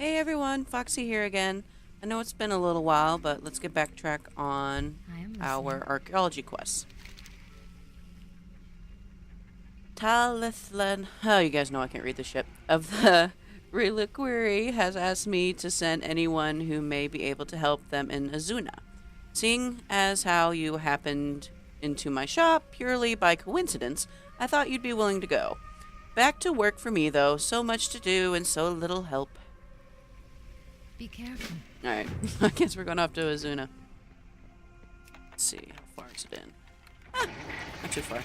Hey everyone, Foxy here again. I know it's been a little while, but let's get backtrack on I am listening. our archaeology quests. Talithlan, oh, you guys know I can't read the ship, of the Reliquary has asked me to send anyone who may be able to help them in Azuna. Seeing as how you happened into my shop purely by coincidence, I thought you'd be willing to go. Back to work for me, though. So much to do and so little help. Be careful. Alright, I guess we're going off to Azuna. Let's see, how far is it in? Ah, not too far.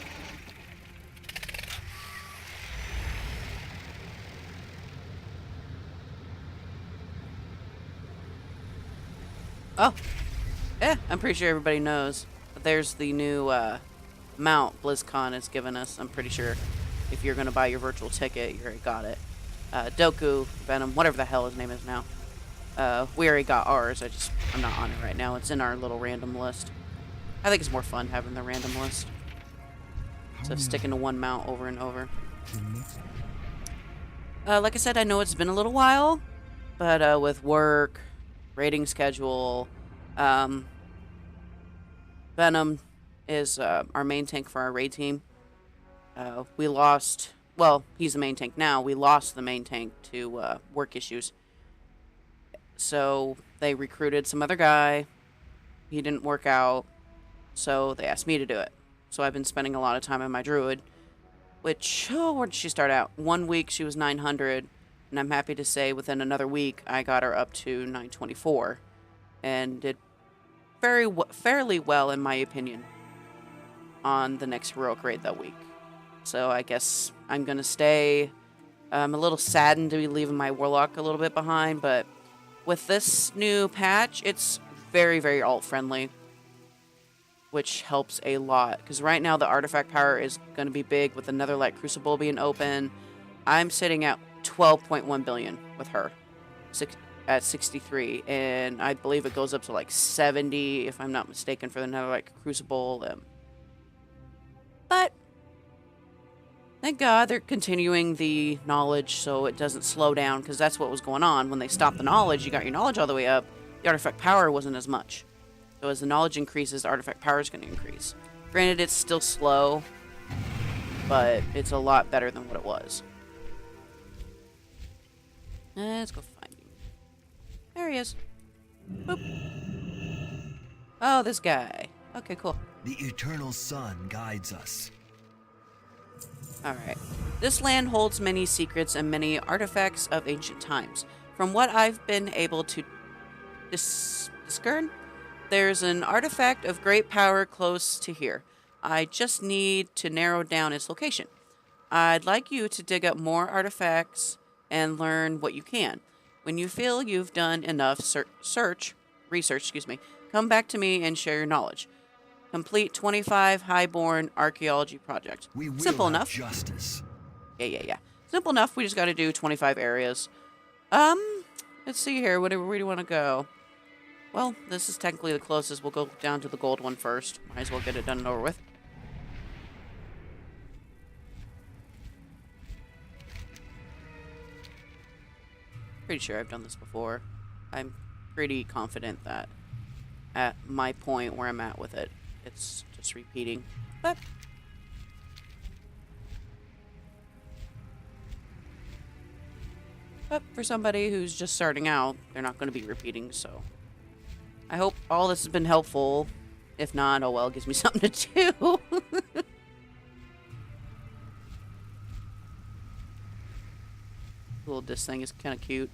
Oh, yeah, I'm pretty sure everybody knows. But there's the new mount BlizzCon has given us. I'm pretty sure if you're going to buy your virtual ticket, you already got it. Doku, Venom, whatever the hell his name is now. We already got ours. I'm not on it right now. It's in our little random list. I think it's more fun having the random list. So sticking to one mount over and over. Like I said, I know it's been a little while, but with work, raiding schedule, Venom is our main tank for our raid team. We lost, well, he's the main tank now. We lost the main tank to work issues. So they recruited some other guy. He didn't work out, so they asked me to do it. So I've been spending a lot of time on my Druid, which, oh, where did she start out? 1 week she was 900, and I'm happy to say within another week I got her up to 924, and did fairly well in my opinion on the next heroic raid that week. So I guess I'm gonna stay. I'm a little saddened to be leaving my Warlock a little bit behind, but with this new patch, it's very, very alt-friendly, which helps a lot. Because right now, the artifact power is going to be big with another Light Crucible being open. I'm sitting at 12.1 billion with her at 63, and I believe it goes up to like 70, if I'm not mistaken, for another Light Crucible. But thank God they're continuing the knowledge so it doesn't slow down, because that's what was going on. When they stopped the knowledge, you got your knowledge all the way up, the artifact power wasn't as much. So as the knowledge increases, the artifact power is going to increase. Granted, it's still slow, but it's a lot better than what it was. Let's go find him. There he is. Boop. Oh, this guy. Okay, cool. The eternal sun guides us. Alright. This land holds many secrets and many artifacts of ancient times. From what I've been able to discern, there's an artifact of great power close to here. I just need to narrow down its location. I'd like you to dig up more artifacts and learn what you can. When you feel you've done enough research, come back to me and share your knowledge. Complete 25 Highborn archaeology projects. We will Simple have enough. justice. Yeah. Simple enough. We just got to do 25 areas. Let's see here. Where do we want to go? Well, this is technically the closest. We'll go down to the gold one first. Might as well get it done and over with. Pretty sure I've done this before. I'm pretty confident that at my point where I'm at with it, it's just repeating. But for somebody who's just starting out, they're not going to be repeating, so I hope all this has been helpful. If not, oh well, it gives me something to do. Little this thing is kind of cute.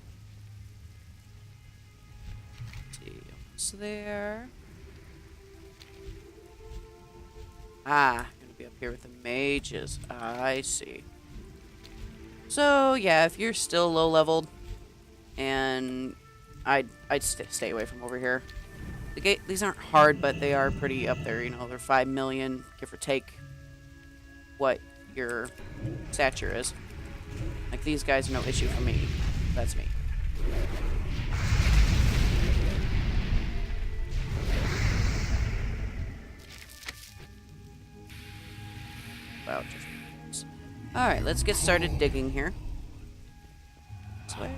Let's see what's there. Ah, gonna be up here with the mages. I see. So yeah, if you're still low leveled, and I'd stay away from over here. These aren't hard, but they are pretty up there. You know, they're 5 million, give or take what your stature is. Like, these guys are no issue for me. That's me. Wow, just... Alright, let's get started digging here. This way.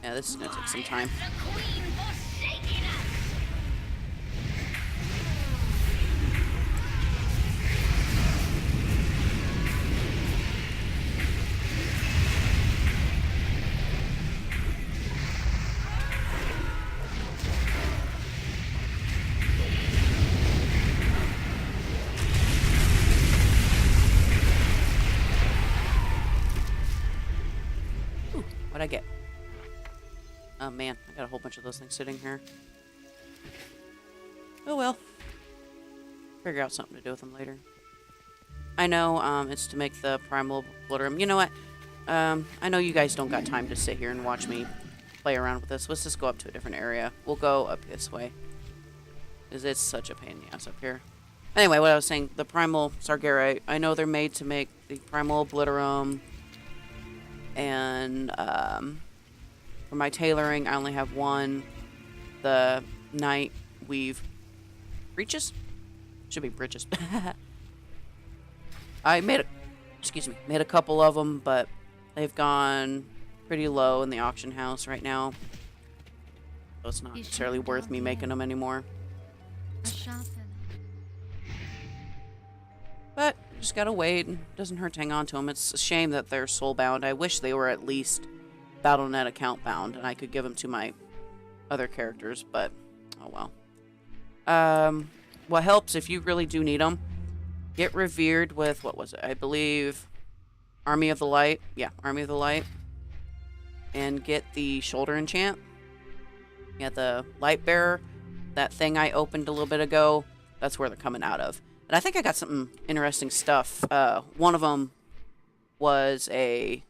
Yeah, this is gonna take some time. Ooh, what'd I get? Oh man, I got a whole bunch of those things sitting here. Oh well. Figure out something to do with them later. I know, it's to make the primal bloodroom. You know what? I know you guys don't got time to sit here and watch me play around with this. Let's just go up to a different area. We'll go up this way. Because it's such a pain in the ass up here. Anyway, what I was saying, the primal Sargeras, I know they're made to make the primal obliterum. And, for my tailoring, I only have one. The night weave breeches? Should be breeches. I made a couple of them, but they've gone pretty low in the auction house right now. So it's not necessarily worth me making them anymore. A shatter. But just gotta wait. Doesn't hurt to hang on to them. It's a shame that they're soul-bound. I wish they were at least BattleNet account-bound, and I could give them to my other characters, but oh well. What helps if you really do need them, get revered with, what was it? I believe Army of the Light. Yeah, Army of the Light. And get the shoulder enchant. Yeah, the Light Bearer. That thing I opened a little bit ago. That's where they're coming out of. And I think I got some interesting stuff. One of them was a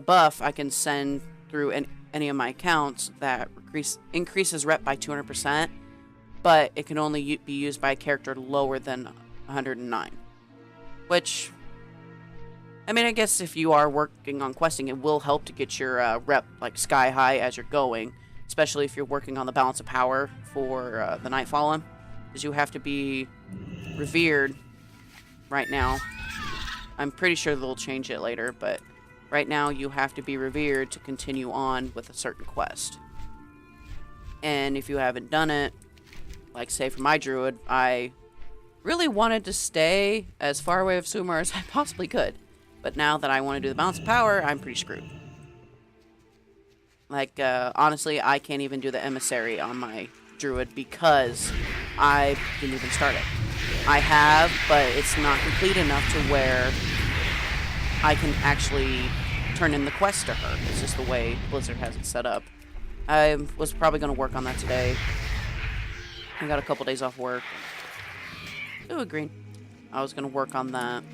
buff I can send through any of my accounts that increases rep by 200%. But it can only be used by a character lower than 109. Which, I mean, I guess if you are working on questing, it will help to get your rep like sky high as you're going. Especially if you're working on the balance of power for the Nightfallen. Because you have to be revered right now. I'm pretty sure they'll change it later, but right now you have to be revered to continue on with a certain quest. And if you haven't done it, like say for my druid, I really wanted to stay as far away of Sumar as I possibly could. But now that I want to do the balance of power, I'm pretty screwed. Like, honestly, I can't even do the emissary on my druid because I didn't even start it. I have, but it's not complete enough to where I can actually turn in the quest to her. It's just the way Blizzard has it set up. I was probably going to work on that today. I got a couple days off work. Ooh, a green. I was going to work on that.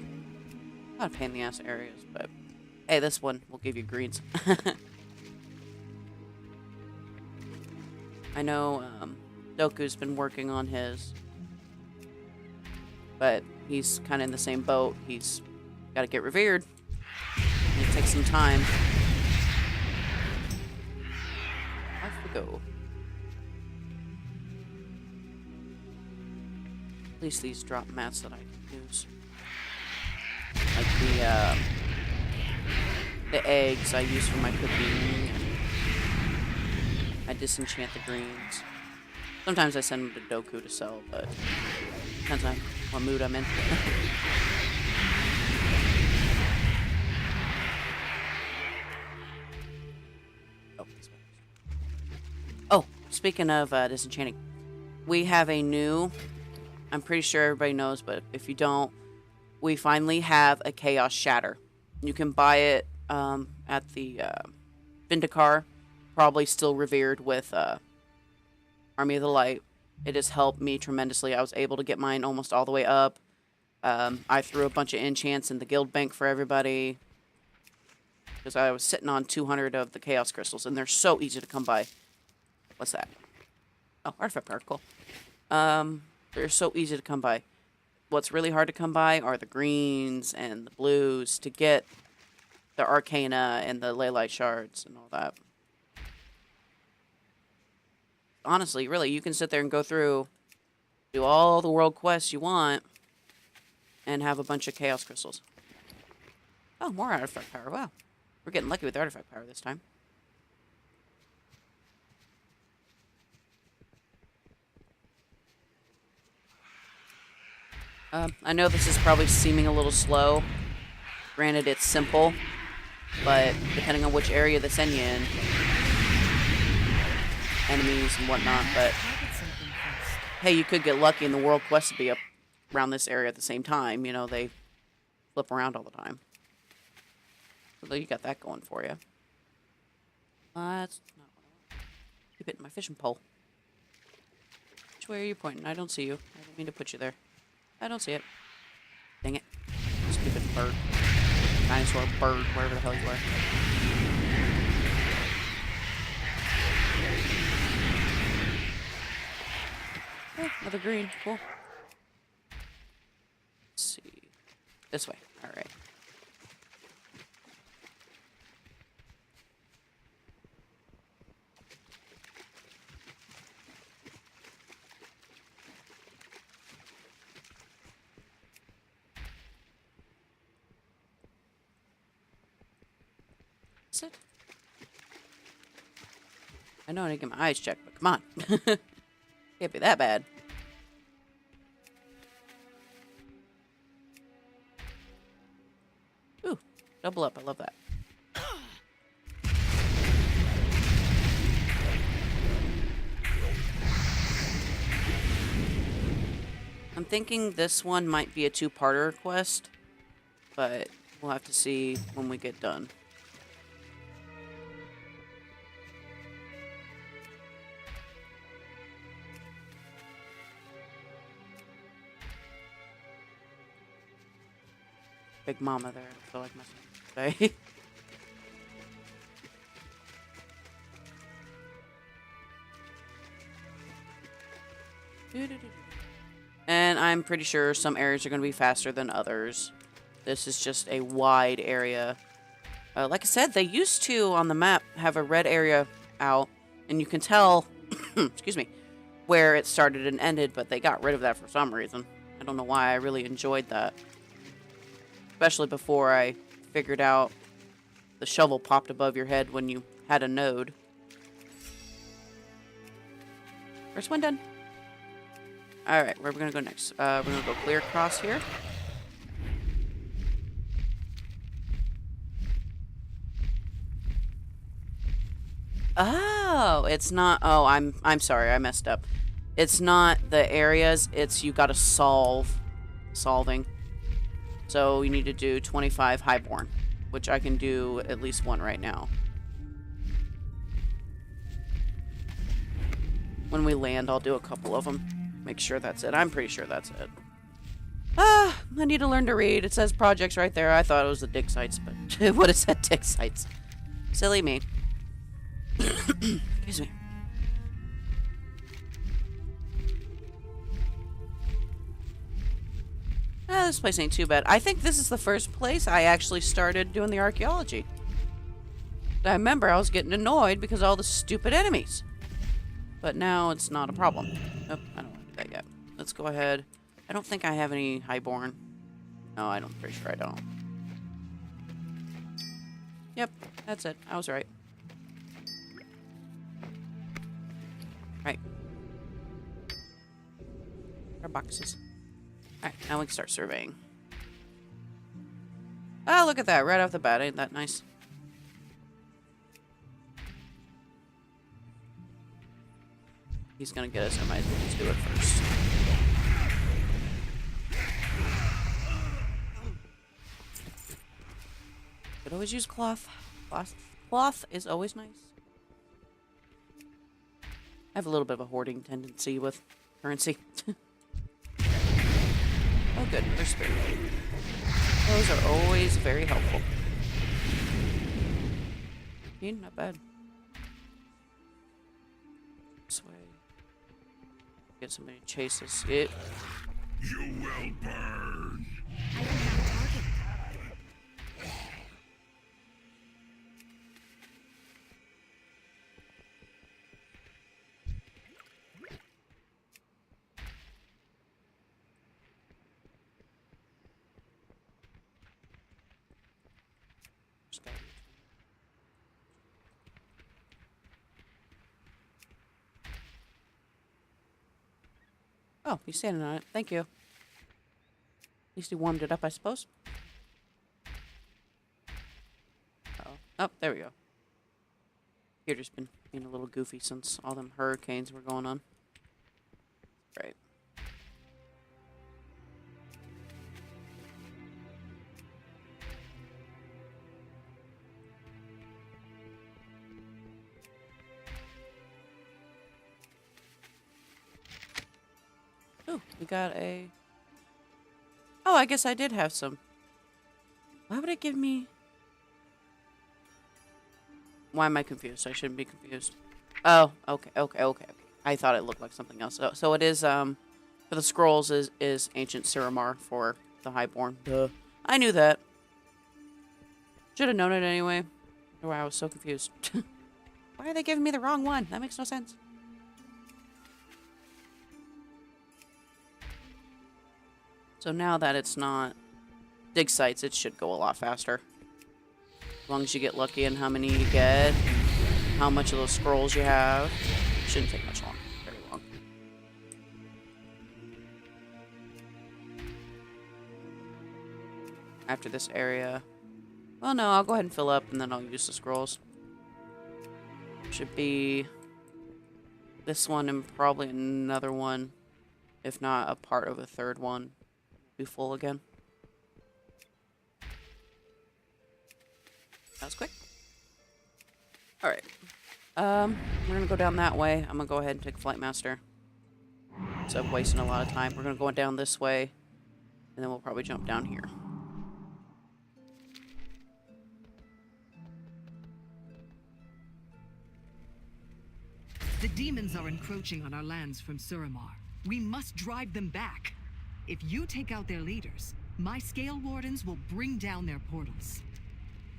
Not a pain in the ass areas, but hey, this one will give you greens. I know Doku's been working on his, but he's kind of in the same boat. He's got to get revered. And it takes some time. Off we go. At least these drop mats that I can use. Like the eggs I use for my cooking. I disenchant the greens. Sometimes I send them to Doku to sell, but depends on what mood I'm in. Oh, speaking of disenchanting, we have a new, I'm pretty sure everybody knows, but if you don't, we finally have a Chaos Shatter. You can buy it at the Vindikar, probably still revered with Army of the Light. It has helped me tremendously. I was able to get mine almost all the way up. I threw a bunch of enchants in the guild bank for everybody. Because I was sitting on 200 of the Chaos Crystals, and they're so easy to come by. What's that? Oh, artifact particle. They're so easy to come by. What's really hard to come by are the greens and the blues to get the Arcana and the Leylight shards and all that. Honestly, really, you can sit there and go through, do all the world quests you want, and have a bunch of Chaos Crystals. Oh, more artifact power. Wow. We're getting lucky with artifact power this time. I know this is probably seeming a little slow. Granted, it's simple, but depending on which area they send you in, enemies and whatnot, but Target something first. hey, you could get lucky and the world quest would be up around this area at the same time. You know, they flip around all the time. So you got that going for you. That's not what I want. Keep hitting my fishing pole. Which way are you pointing? I don't see you. I didn't mean to put you there. I don't see it. Dang it. Stupid bird. Dinosaur bird, wherever the hell you are. Oh, another green. Cool. Let's see. This way. Alright. That's it. I know I didn't get my eyes checked, but come on. Can't be that bad. Ooh, double up. I love that. I'm thinking this one might be a two-parter quest, but we'll have to see when we get done. Big Momma there. I feel like myself today. And I'm pretty sure some areas are going to be faster than others. This is just a wide area. Like I said, they used to, on the map, have a red area out. And you can tell, excuse me, where it started and ended, but they got rid of that for some reason. I don't know why. I really enjoyed that. Especially before I figured out the shovel popped above your head when you had a node. First one done. Alright, where are we going to go next? We're going to go clear across here. Oh, it's not... Oh, I'm sorry, I messed up. It's not the areas, it's you gotta solving. So you need to do 25 Highborn, which I can do at least one right now. When we land, I'll do a couple of them. Make sure that's it. I'm pretty sure that's it. Ah, I need to learn to read. It says projects right there. I thought it was the dig sites, but it would have said dig sites. Silly me. Excuse me. This place ain't too bad. I think this is the first place I actually started doing the archaeology. I remember I was getting annoyed because of all the stupid enemies. But now it's not a problem. Nope, I don't want to do that yet. Let's go ahead. I don't think I have any Highborn. No, I'm pretty sure I don't. Yep, that's it. I was right. Right. Our boxes. Alright, now we can start surveying. Oh, look at that. Right off the bat. Ain't that nice? He's gonna get us. I might as well just do it first. Could always use cloth. Cloth is always nice. I have a little bit of a hoarding tendency with currency. Oh good, they're spirit. Those are always very helpful. Not bad. This way. Get somebody to chase us. It. You will burn. I don't have a target. Oh, he's standing on it. Thank you. least he warmed it up, I suppose. Oh, oh, there we go. Computer's been being a little goofy since all them hurricanes were going on. Right. Oh, we got a... Oh, I guess I did have some. Why would it give me... Why am I confused? I shouldn't be confused. Oh, okay. I thought it looked like something else. So it is, for the scrolls is ancient Suramar for the Highborn. Duh. I knew that. Should have known it anyway. Why I was so confused. Why are they giving me the wrong one? That makes no sense. So now that it's not dig sites, it should go a lot faster. As long as you get lucky in how many you get, how much of those scrolls you have. Shouldn't take much long. Very long. After this area. Well, no, I'll go ahead and fill up and then I'll use the scrolls. Should be this one and probably another one. If not a part of a third one. Be full again. That was quick. Alright. We're gonna go down that way. I'm gonna go ahead and take Flight Master. So I'm wasting a lot of time. We're gonna go down this way. And then we'll probably jump down here. The demons are encroaching on our lands from Suramar. We must drive them back. If you take out their leaders, my Scale Wardens will bring down their portals.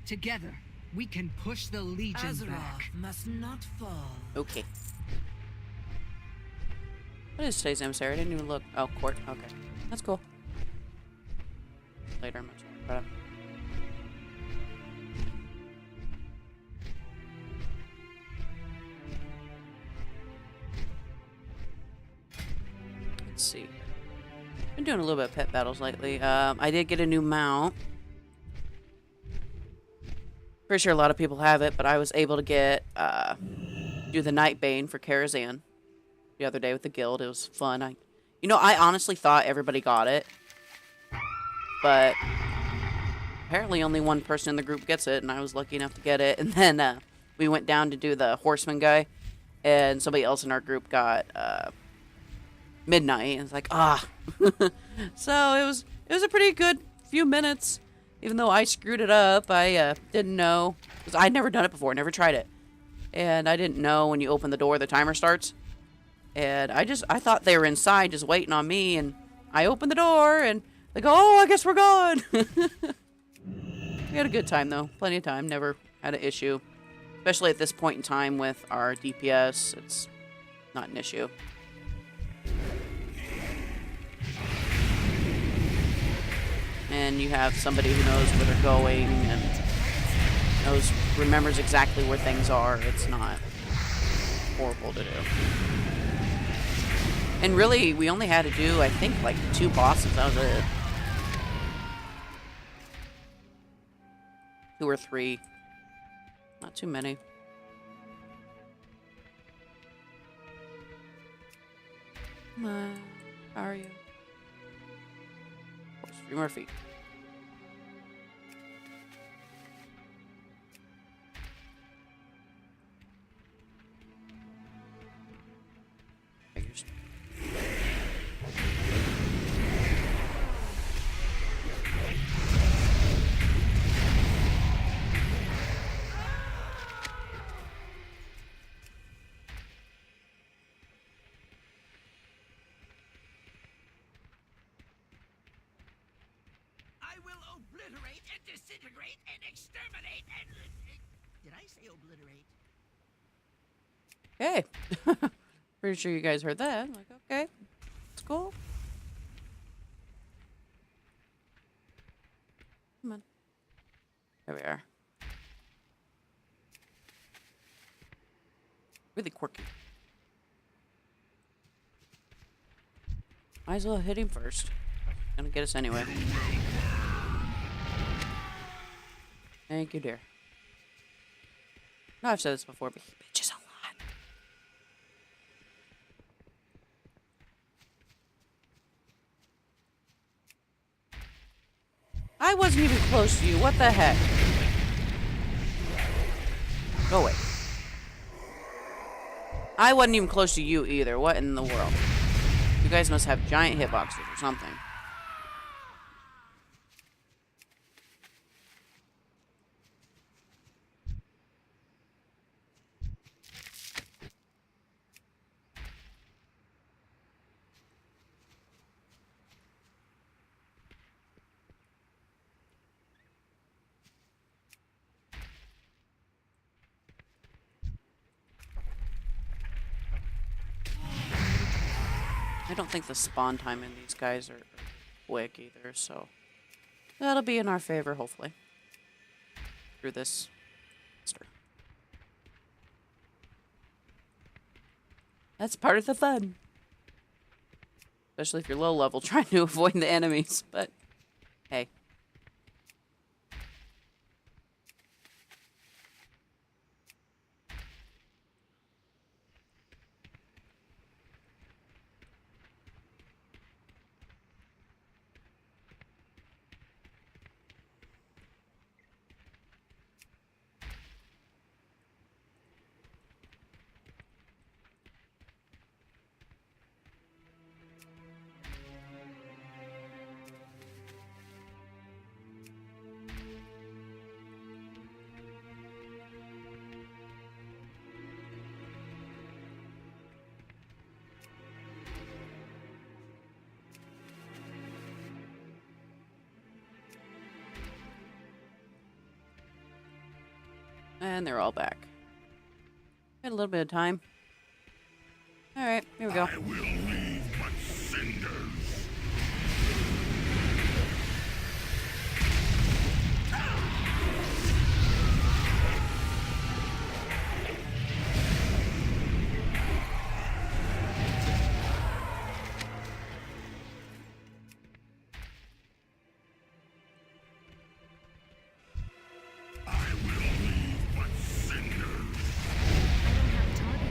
Together, we can push the Legion back. Must not fall. Okay. What is today's emissary? I didn't even look. Oh, court. Okay. That's cool. Later, much better. Let's see. Been doing a little bit of pet battles lately. I did get a new mount. Pretty sure a lot of people have it, but I was able to get do the Nightbane for Karazhan the other day with the guild. It was fun. I honestly thought everybody got it, but apparently only one person in the group gets it, and I was lucky enough to get it. And then we went down to do the Horseman guy, and somebody else in our group got Midnight, and it's like, so it was a pretty good few minutes, even though I screwed it up. I didn't know, because I'd never done it before, never tried it, and I didn't know when you open the door the timer starts, and I thought they were inside just waiting on me, and I opened the door and they go, oh, I guess we're gone. We had a good time though, plenty of time, never had an issue, especially at this point in time with our DPS. It's not an issue. And you have somebody who knows where they're going and remembers exactly where things are. It's not horrible to do. And really, we only had to do, I think, like 2 bosses. That was it. 2 or 3. Not too many. Come on. How are you? Of course, 3 more feet. Figures. I will obliterate and disintegrate and exterminate and... Did I say obliterate? Okay. Pretty sure you guys heard that. I'm like, okay. It's cool. Come on. There we are. Really quirky. Might as well hit him first. Gonna get us anyway. Thank you, dear. No, I've said this before, but he bitches a lot. I wasn't even close to you. What the heck? Go away. I wasn't even close to you either. What in the world? You guys must have giant hitboxes or something. I don't think the spawn time in these guys are quick either, so that'll be in our favor, hopefully. Through this monster. That's part of the fun. Especially if you're low level, trying to avoid the enemies, but hey. And they're all back. Got a little bit of time. Alright, here we go. I will leave but cinders. I will leave but cinders. I don't have a target.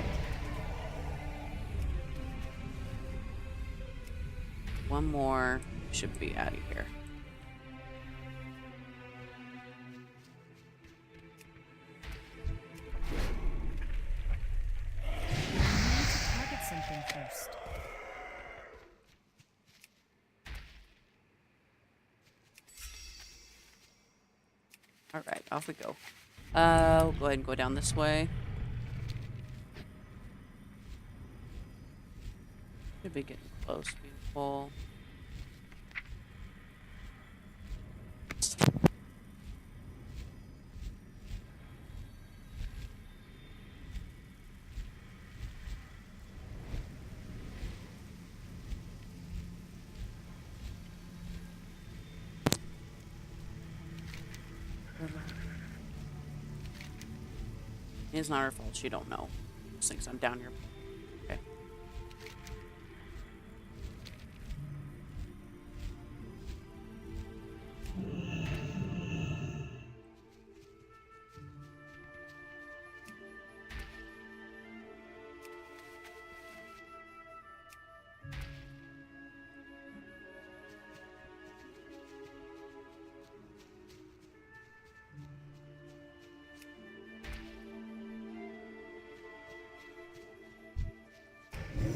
One more should be out of here. I need to target something first. Alright, off we go. We'll go ahead and go down this way. Should be getting close, beautiful. It's not her fault. She don't know. Just thinks I'm down here. Okay.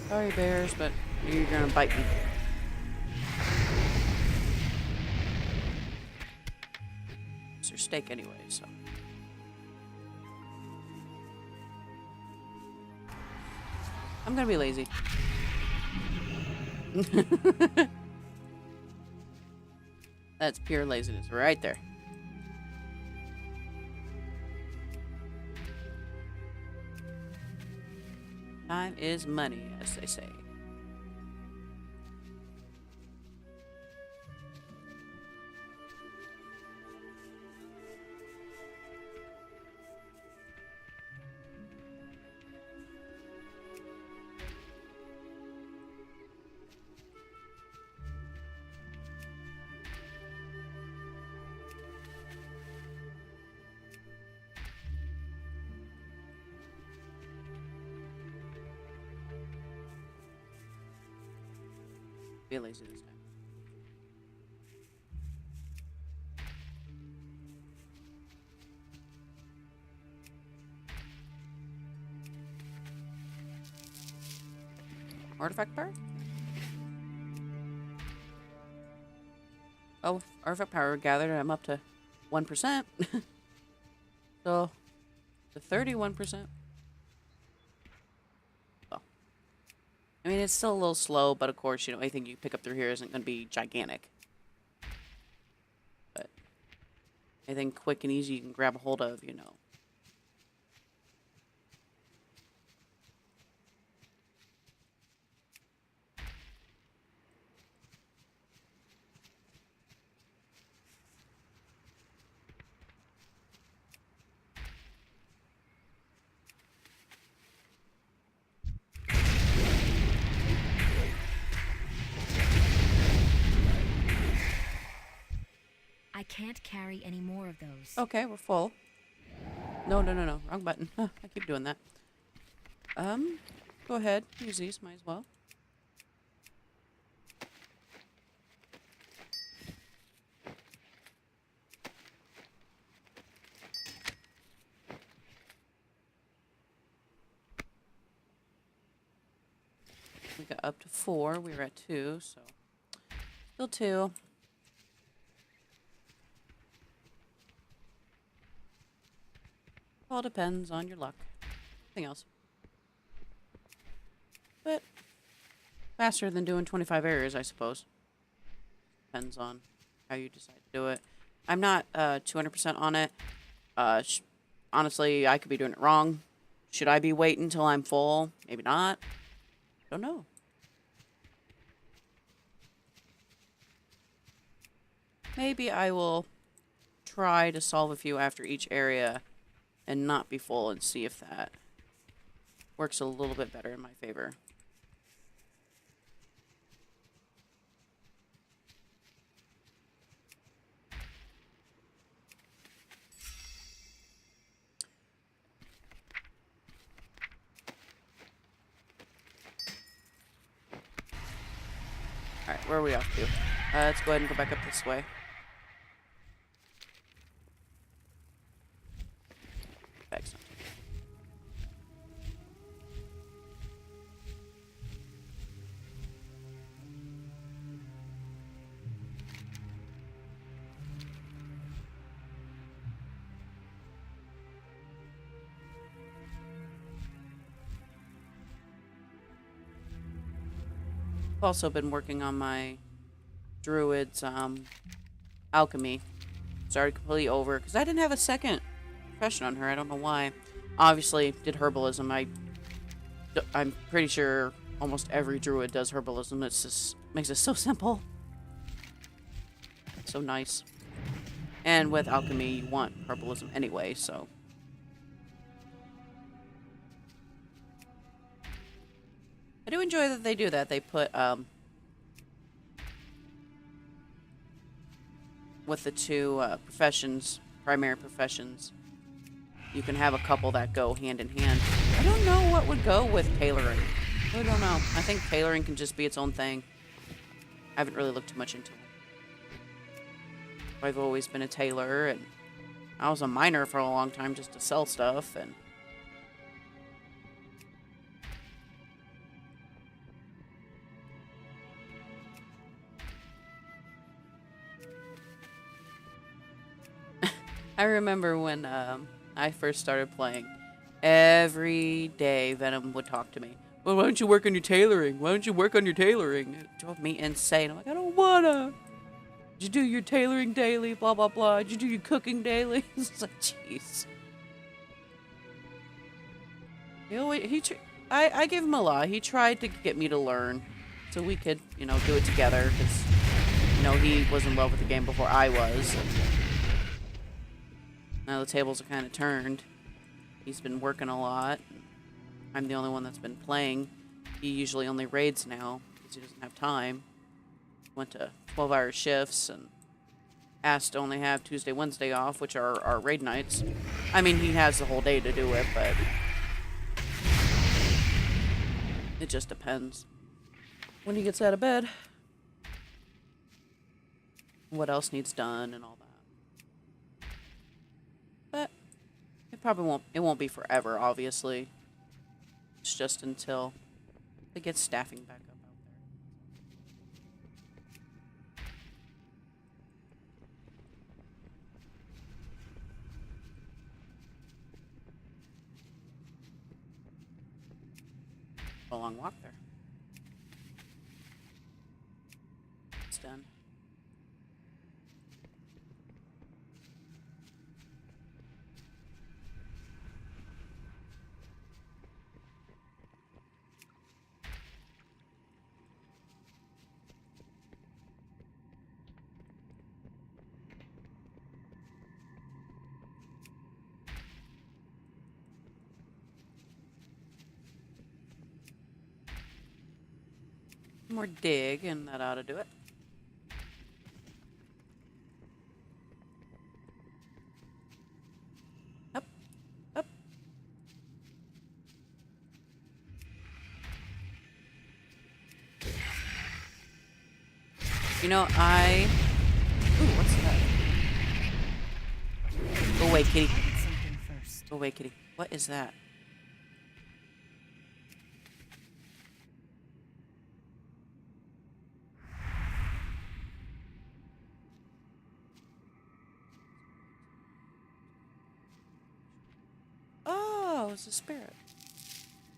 Sorry, bears, but you're gonna bite me. It's your steak anyway, so. I'm gonna be lazy. That's pure laziness right there. Time is money, as they say. Be lazy this time. Artifact power? Oh, artifact power gathered. I'm up to 1%. So, to 31%. Well, I mean, it's still a little slow, but of course, you know, anything you pick up through here isn't going to be gigantic. But anything quick and easy you can grab a hold of, you know. I can't carry any more of those. Okay, we're full. No, no, no, no. Wrong button. Huh, I keep doing that. Go ahead. Use these. Might as well. We got up to 4. We were at 2, so still 2. All depends on your luck. Nothing else. But faster than doing 25 areas, I suppose. Depends on how you decide to do it. I'm not 200% on it. Honestly, I could be doing it wrong. Should I be waiting until I'm full? Maybe not. Don't know. Maybe I will try to solve a few after each area and not be full and see if that works a little bit better in my favor. Alright, where are we off to? Let's go ahead and go back up this way. Excellent. I've also been working on my Druid's Alchemy. Started completely over because I didn't have a second profession on her. I don't know why. Obviously, did herbalism. I'm pretty sure almost every Druid does herbalism. It's just makes it so simple. So nice. And with Alchemy, you want herbalism anyway, so. I do enjoy that they do that. They put, with the two professions, primary professions, you can have a couple that go hand in hand. I don't know what would go with tailoring. I really don't know. I think tailoring can just be its own thing. I haven't really looked too much into it. I've always been a tailor, and I was a miner for a long time just to sell stuff, and I remember when I first started playing, every day Venom would talk to me. Well, why don't you work on your tailoring? Why don't you work on your tailoring? It drove me insane. I'm like, I don't wanna. Did you do your tailoring daily? Blah, blah, blah. Did you do your cooking daily? It's like, jeez. I gave him a lot. He tried to get me to learn so we could, you know, do it together. Because, you know, he was in love with the game before I was. And now the tables are kind of turned. He's been working a lot. I'm the only one that's been playing. He usually only raids now because he doesn't have time. Went to 12-hour shifts and asked to only have Tuesday, Wednesday off, which are our raid nights. I mean, he has the whole day to do it, but it just depends when he gets out of bed. what else needs done and all that. But it won't be forever, obviously. It's just until it gets staffing back up out there. A long walk there. It's done. More dig, and that ought to do it. Up, up. You know, Ooh, what's that? Go away, kitty. Something first. Go away, kitty. What is that? Oh, it's a spirit.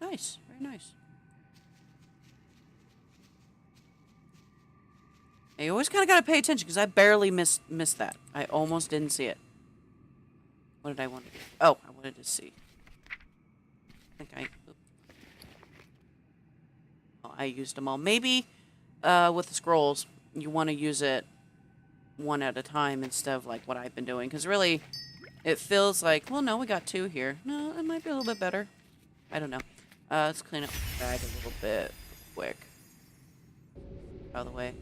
Nice. Very nice. And you always kind of got to pay attention because I barely missed that. I almost didn't see it. What did I want to do? Oh, I wanted to see. I used them all. Maybe with the scrolls, you want to use it one at a time instead of like what I've been doing. Because really, it feels like, well, no, we got 2 here. No, it might be a little bit better. I don't know. Let's clean up the bag a little bit quick. Out of the way.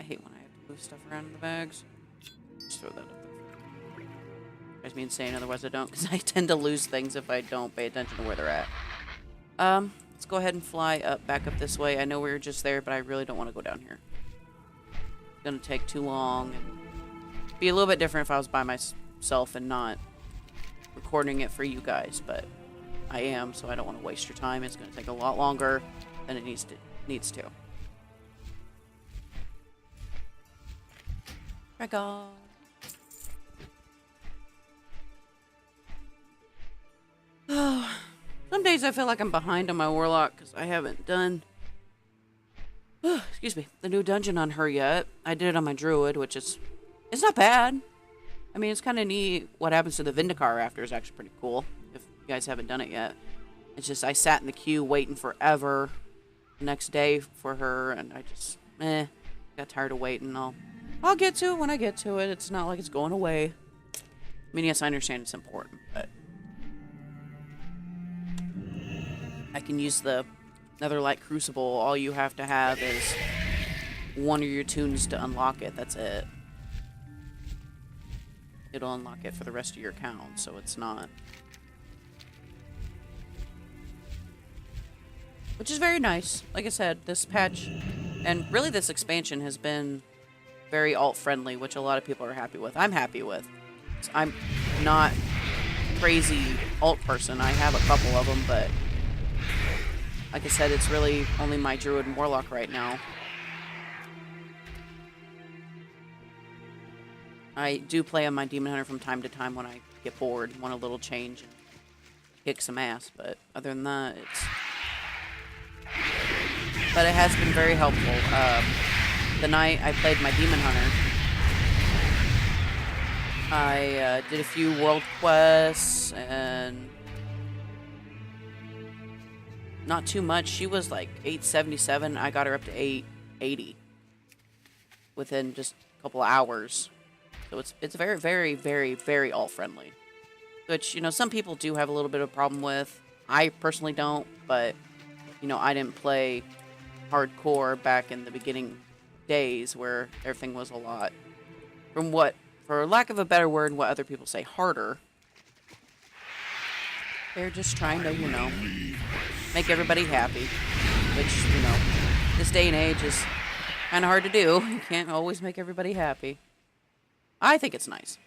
I hate when I have to move stuff around in the bags. Just throw that up there. Drives me insane, otherwise I don't, because I tend to lose things if I don't pay attention to where they're at. Let's go ahead and fly back up this way. I know we were just there, but I really don't want to go down here. It's gonna take too long, and be a little bit different if I was by myself and not recording it for you guys, but I am, so I don't want to waste your time. It's gonna take a lot longer than it needs to. Dragon. Oh, some days I feel like I'm behind on my Warlock because I haven't done, excuse me, the new dungeon on her yet. I did it on my Druid, which is, it's not bad. I mean, it's kind of neat. What happens to the Vindicar after is actually pretty cool, if you guys haven't done it yet. It's just, I sat in the queue waiting forever the next day for her, and I just, got tired of waiting. I'll get to it when I get to it. It's not like it's going away. I mean, yes, I understand it's important, but I can use the Netherlight Crucible. All you have to have is one of your tunes to unlock it. That's it. It'll unlock it for the rest of your account, so it's not. Which is very nice. Like I said, this patch, and really this expansion has been very alt-friendly, which a lot of people are happy with. I'm happy with. I'm not a crazy alt person. I have a couple of them, but like I said, it's really only my Druid and Warlock right now. I do play on my Demon Hunter from time to time when I get bored, want a little change and kick some ass, but other than that, but it has been very helpful. The night I played my Demon Hunter, I did a few world quests and not too much. She was like 877. I got her up to 880 within just a couple of hours. So it's very, very, very, very alt-friendly. Which, you know, some people do have a little bit of a problem with. I personally don't, but You know, I didn't play hardcore back in the beginning days where everything was a lot, from what, for lack of a better word, what other people say, harder. They're just trying to, you know, make everybody happy, which, you know, this day and age is kind of hard to do. You can't always make everybody happy. I think it's nice.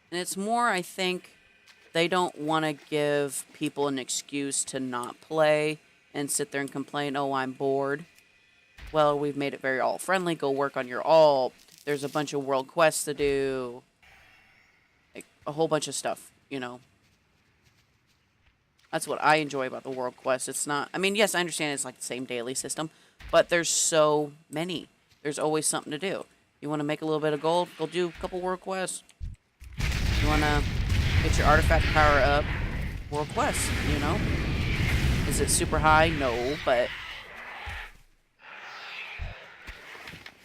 And it's more, I think, they don't want to give people an excuse to not play and sit there and complain, oh, I'm bored. Well, we've made it very all-friendly. Go work on your alt. There's a bunch of world quests to do. Like, a whole bunch of stuff, you know. That's what I enjoy about the world quest. It's not... I mean, yes, I understand it's like the same daily system, but there's so many. There's always something to do. You want to make a little bit of gold? Go do a couple world quests. You want to get your artifact power up? World quest, you know? Is it super high? No, but...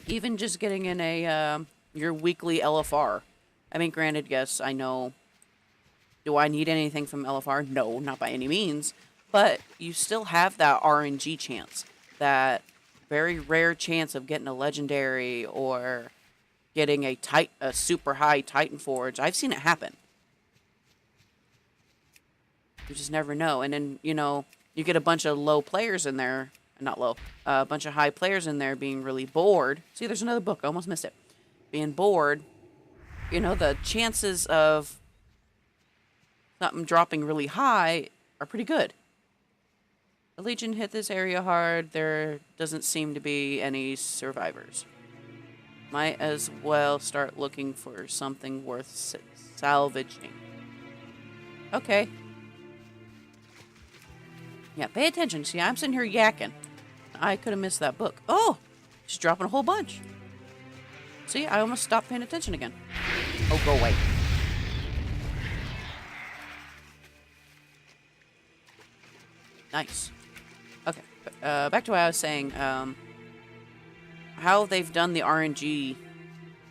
even just getting in a, your weekly LFR. I mean, granted, yes, I know. Do I need anything from LFR? No, not by any means. But you still have that RNG chance. That very rare chance of getting a legendary or getting a super high Titan Forge. I've seen it happen. You just never know. And then, you know, you get a bunch of low players in there. Not low. A bunch of high players in there being really bored. See, there's another book. I almost missed it. Being bored. You know, the chances of something dropping really high are pretty good. The Legion hit this area hard. There doesn't seem to be any survivors. Might as well start looking for something worth salvaging. Okay. Yeah, pay attention. See, I'm sitting here yakking. I could have missed that book. Oh! She's dropping a whole bunch. See, I almost stopped paying attention again. Oh, go away. Nice. Okay. Back to what I was saying. How they've done the RNG,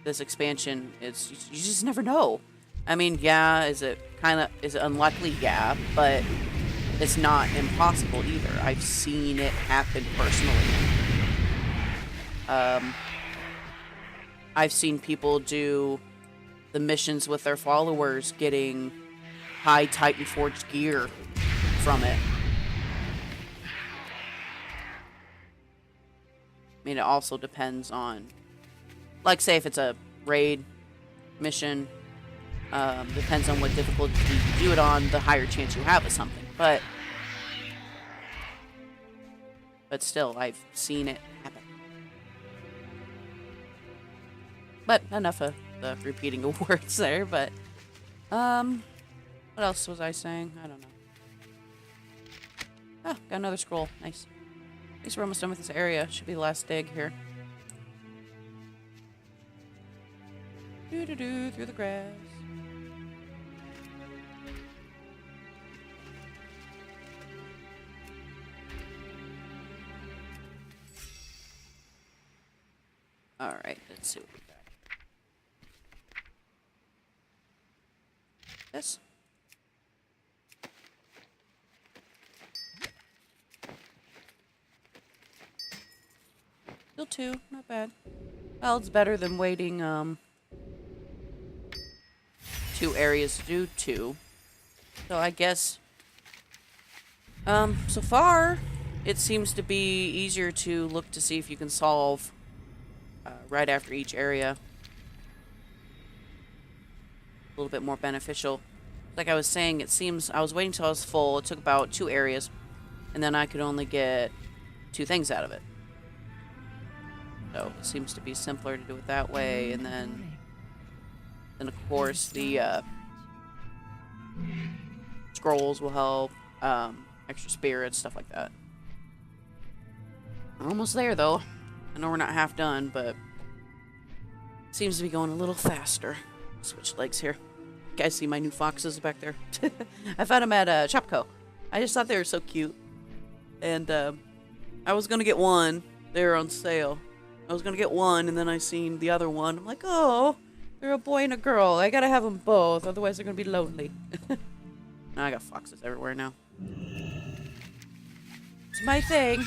this expansion, is you just never know. I mean, yeah, is it unlikely? Yeah, but it's not impossible either. I've seen it happen personally. I've seen people do the missions with their followers getting high Titan Forged gear from it. I mean, it also depends on, like, say if it's a raid mission, depends on what difficulty you do it on, the higher chance you have of something. But still, I've seen it happen. But enough of the repeating of words there, but, what else was I saying? I don't know. Oh, got another scroll. Nice. At least we're almost done with this area. Should be the last dig here. Doo-doo-doo, through the grass. Alright, let's see what we got. This. Still 2, not bad. Well, it's better than waiting, 2 areas to do 2. So I guess, so far, it seems to be easier to look to see if you can solve right after each area. A little bit more beneficial. Like I was saying, it seems I was waiting till I was full. It took about 2 areas, and then I could only get 2 things out of it. So it seems to be simpler to do it that way, and then of course the scrolls will help, extra spirits, stuff like that. We're almost there though. I know we're not half done, but it seems to be going a little faster. Switch legs here. You guys see my new foxes back there? I found them at Shopco. I just thought they were so cute. And I was going to get one. They were on sale. I was gonna get one, and then I seen the other one. I'm like, oh, they're a boy and a girl. I gotta have them both, otherwise they're gonna be lonely. Now I got foxes everywhere now. It's my thing.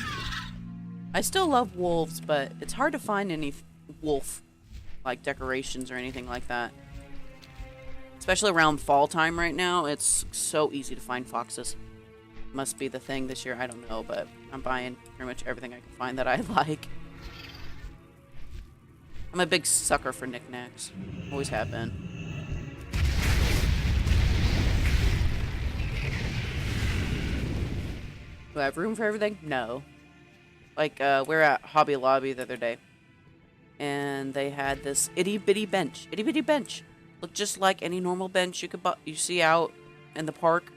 I still love wolves, but it's hard to find any wolf like decorations or anything like that. Especially around fall time right now, it's so easy to find foxes. Must be the thing this year, I don't know, but I'm buying pretty much everything I can find that I like. I'm a big sucker for knickknacks. Always have been. Do I have room for everything? No. Like, we're at Hobby Lobby the other day. And they had this itty-bitty bench. Itty-bitty bench. Looked just like any normal bench you see out in the park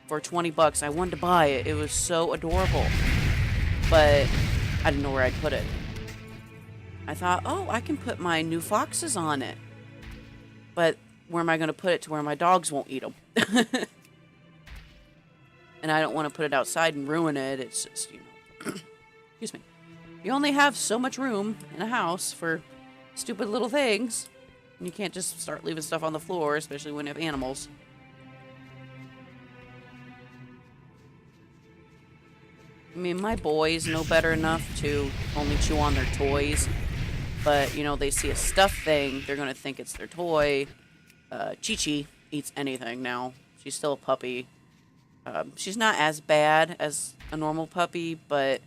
for 20 bucks. I wanted to buy it. It was so adorable. But I didn't know where I'd put it. I thought, oh, I can put my new foxes on it. But where am I going to put it to where my dogs won't eat them? And I don't want to put it outside and ruin it. It's just, you know. Excuse me. You only have so much room in a house for stupid little things. And you can't just start leaving stuff on the floor, especially when you have animals. I mean, my boys know better enough to only chew on their toys. But, you know, they see a stuffed thing, they're going to think it's their toy. Chi-Chi eats anything now. She's still a puppy. She's not as bad as a normal puppy, but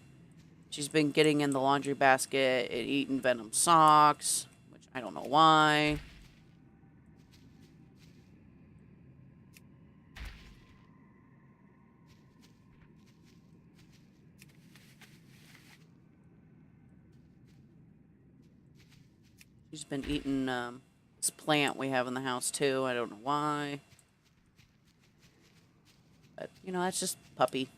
she's been getting in the laundry basket and eating Venom socks, which I don't know why. She's been eating this plant we have in the house too. I don't know why. But, you know, that's just puppy.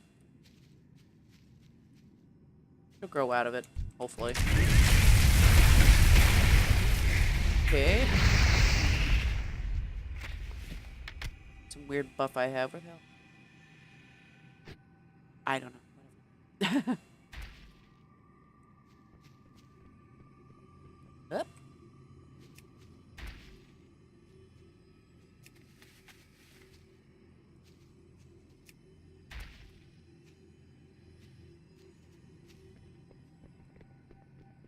She'll grow out of it, hopefully. Okay. Some weird buff I have. Where the hell? I don't know. Up.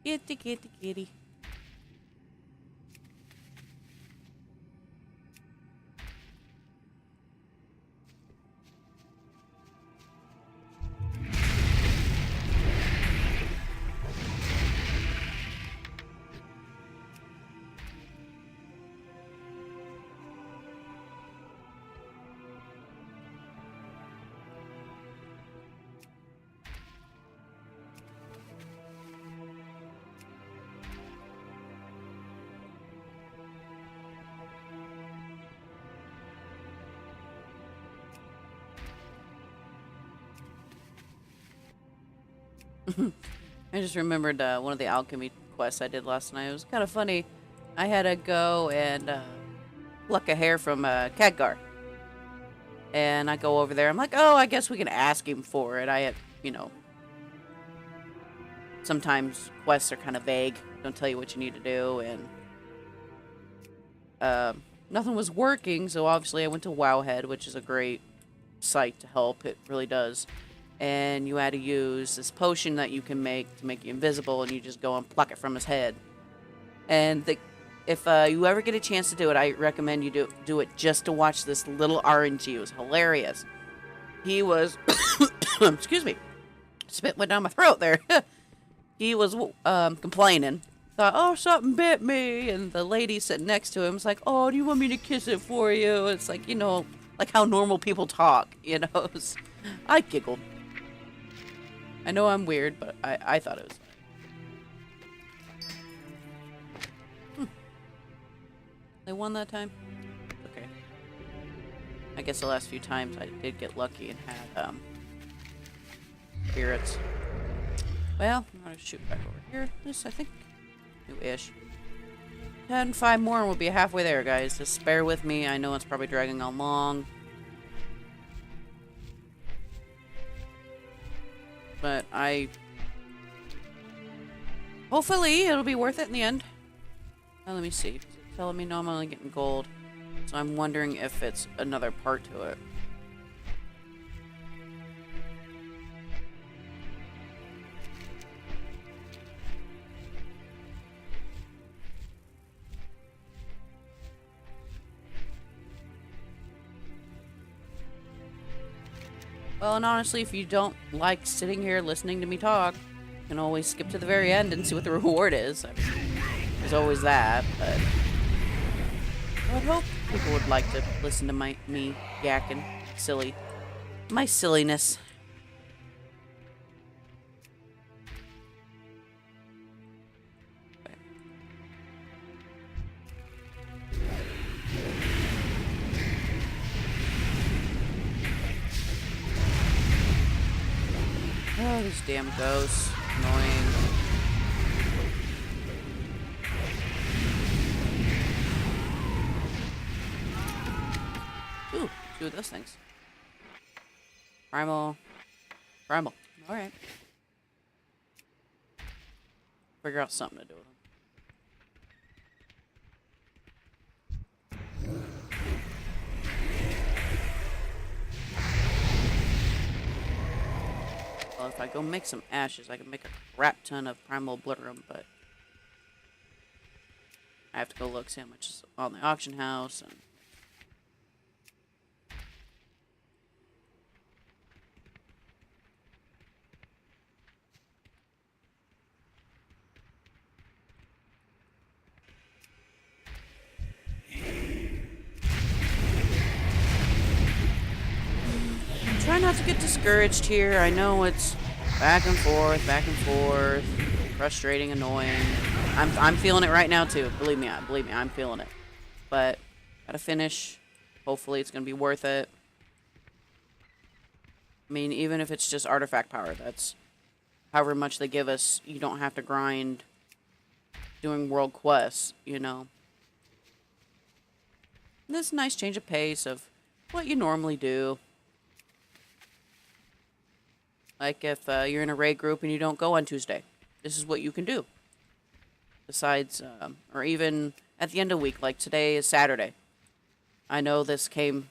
Kitty, kitty, kitty. I just remembered one of the alchemy quests I did last night. It was kind of funny. I had to go and pluck a hair from Khadgar. And I go over there. I'm like, oh, I guess we can ask him for it. I have, you know, sometimes quests are kind of vague. Don't tell you what you need to do. And nothing was working, so obviously I went to Wowhead, which is a great site to help. It really does. And you had to use this potion that you can make to make you invisible, and you just go and pluck it from his head. And if you ever get a chance to do it, I recommend you do it just to watch this little RNG. It was hilarious. He was, excuse me, spit went down my throat there. He was complaining. Thought, oh, something bit me. And the lady sitting next to him was like, oh, do you want me to kiss it for you? It's like, you know, like how normal people talk, you know. I giggled. I know I'm weird, but I thought it was funny. They won that time? Okay. I guess the last few times I did get lucky and had spirits. Well, I'm gonna shoot back over here. This, I think, new-ish. 10, 5 more and we'll be halfway there, guys. Just bear with me. I know it's probably dragging on long. But Hopefully, it'll be worth it in the end. Let me see. It's telling me no, I'm only getting gold. So I'm wondering if it's another part to it. Well, and honestly, if you don't like sitting here listening to me talk, you can always skip to the very end and see what the reward is. I mean, there's always that, but I would hope people would like to listen to me yakking my silliness. Oh, these damn ghosts. Annoying. Ooh, two of those things. Primal. Alright. Figure out something to do with them. Well, if I go make some ashes, I can make a crap ton of primal obliterum, but I have to go look, see how much is on the auction house, and try not to get discouraged here. I know it's back and forth, frustrating, annoying. I'm feeling it right now too. Believe me, I'm feeling it. But gotta finish. Hopefully, it's gonna be worth it. I mean, even if it's just artifact power, that's however much they give us. You don't have to grind doing world quests, you know. And this nice change of pace of what you normally do. Like if you're in a raid group and you don't go on Tuesday, this is what you can do. Besides, or even at the end of the week, like today is Saturday. I know this came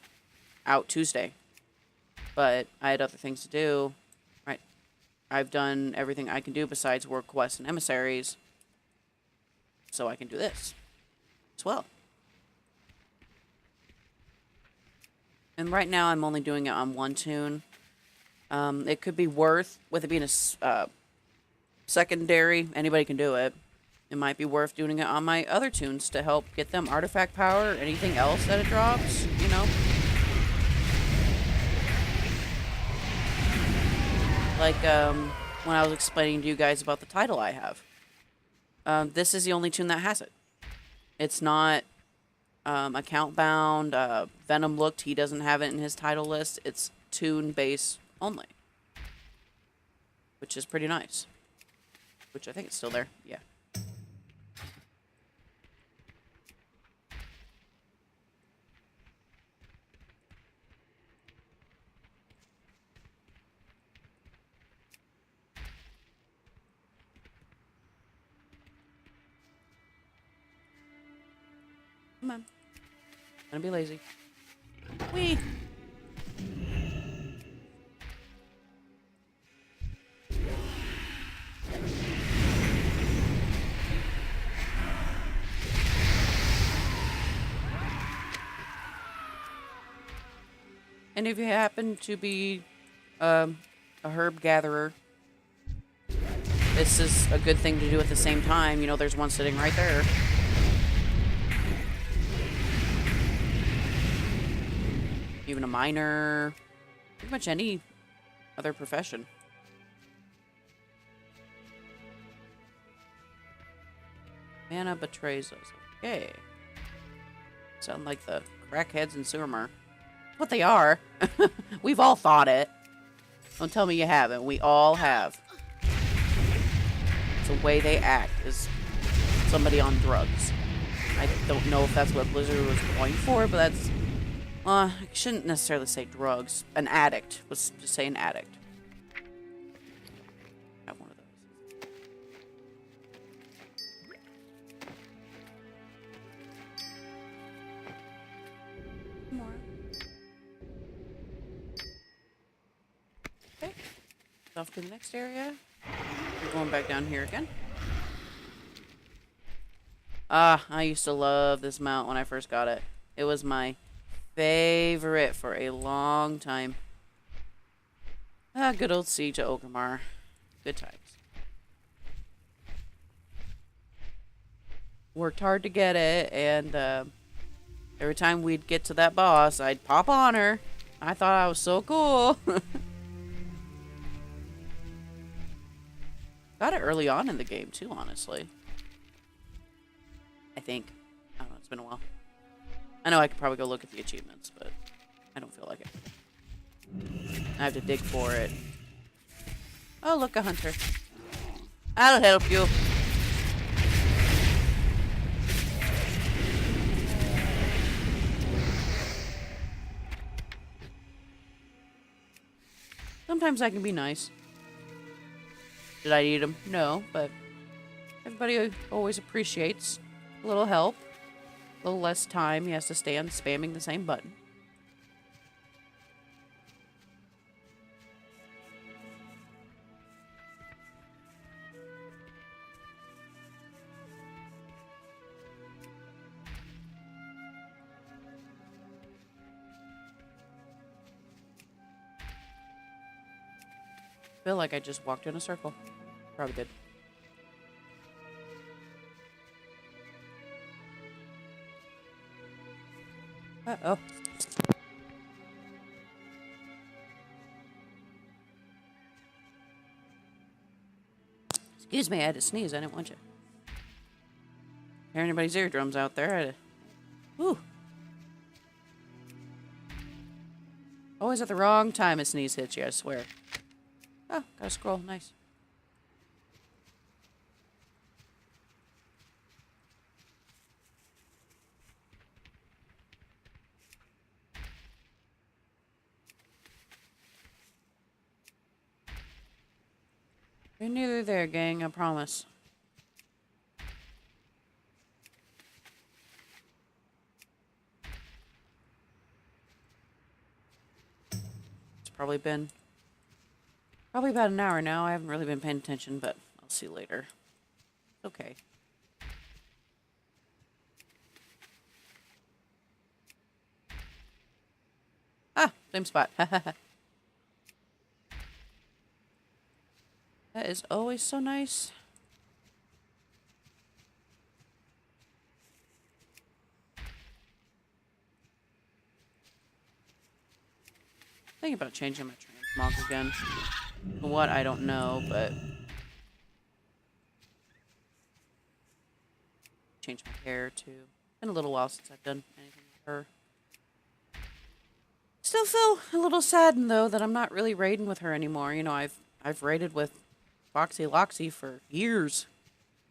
out Tuesday, but I had other things to do. Right, I've done everything I can do besides work quests and emissaries, so I can do this as well. And right now, I'm only doing it on one tune. It could be worth, with it being a secondary, anybody can do it. It might be worth doing it on my other tunes to help get them artifact power or anything else that it drops, you know? Like, when I was explaining to you guys about the title I have. This is the only tune that has it. It's not, account bound, Venom looked, he doesn't have it in his title list. It's tune-based only, which is pretty nice. Which I think it's still there. Yeah. Come on. Gonna be lazy. Whee! And if you happen to be a herb gatherer, this is a good thing to do at the same time. You know, there's one sitting right there. Even a miner, pretty much any other profession. Mana betrays us. Okay. Sound like the crackheads in Suramar. What they are. We've all thought it. Don't tell me you haven't. We all have. It's the way they act is somebody on drugs. I don't know if that's what Blizzard was going for, but that's... I shouldn't necessarily say drugs. An addict. Let's just say an addict. Have one of those. off to the next area. We're going back down here again. Ah, I used to love this mount when I first got it. It was my favorite for a long time. Ah, good old siege to Orgrimmar. Good times. Worked hard to get it, and every time we'd get to that boss, I'd pop on her. I thought I was so cool. Got it early on in the game, too, honestly. I think. I don't know, it's been a while. I know I could probably go look at the achievements, but I don't feel like it. I have to dig for it. Oh, look, a hunter. I'll help you. Sometimes I can be nice. Did I need him? No, but everybody always appreciates a little help. A little less time he has to stand spamming the same button. I feel like I just walked in a circle. Probably did. Uh-oh. Excuse me, I had to sneeze. I didn't want you. Hear anybody's eardrums out there? I had to... Whew. Always at the wrong time a sneeze hits you, I swear. Oh, got a scroll. Nice. You're neither there, gang, I promise. It's probably been... Probably about an hour now. I haven't really been paying attention, but I'll see later. Okay. Ah, same spot. That is always so nice. Thinking about changing my transmog again. What, I don't know, but... Change my hair, too. Been a little while since I've done anything with her. Still feel a little saddened, though, that I'm not really raiding with her anymore. You know, I've raided with Foxy Loxy for years.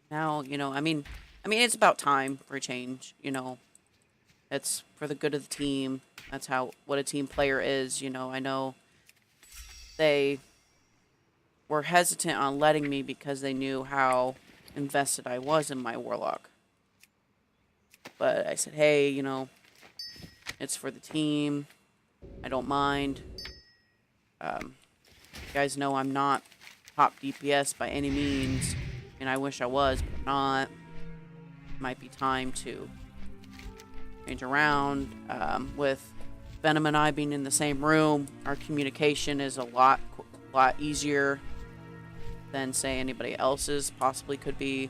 Now, you know, I mean, it's about time for a change, you know. It's for the good of the team. That's what a team player is, you know. I know they were hesitant on letting me because they knew how invested I was in my Warlock. But I said, hey, you know, it's for the team. I don't mind. You guys know I'm not top DPS by any means. And I wish I was, but I'm not. Might be time to change around. With Venom and I being in the same room, our communication is a lot easier than, say, anybody else's possibly could be.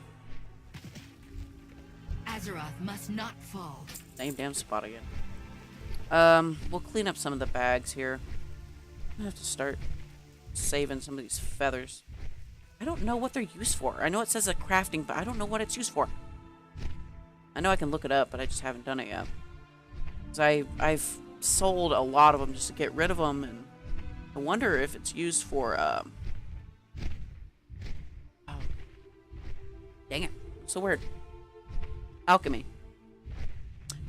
Azeroth must not fall. Same damn spot again. We'll clean up some of the bags here. I have to start saving some of these feathers. I don't know what they're used for. I know it says a crafting, but I don't know what it's used for. I know I can look it up, but I just haven't done it yet. 'Cause I've sold a lot of them just to get rid of them, and I wonder if it's used for, oh. Dang it. So weird. Alchemy.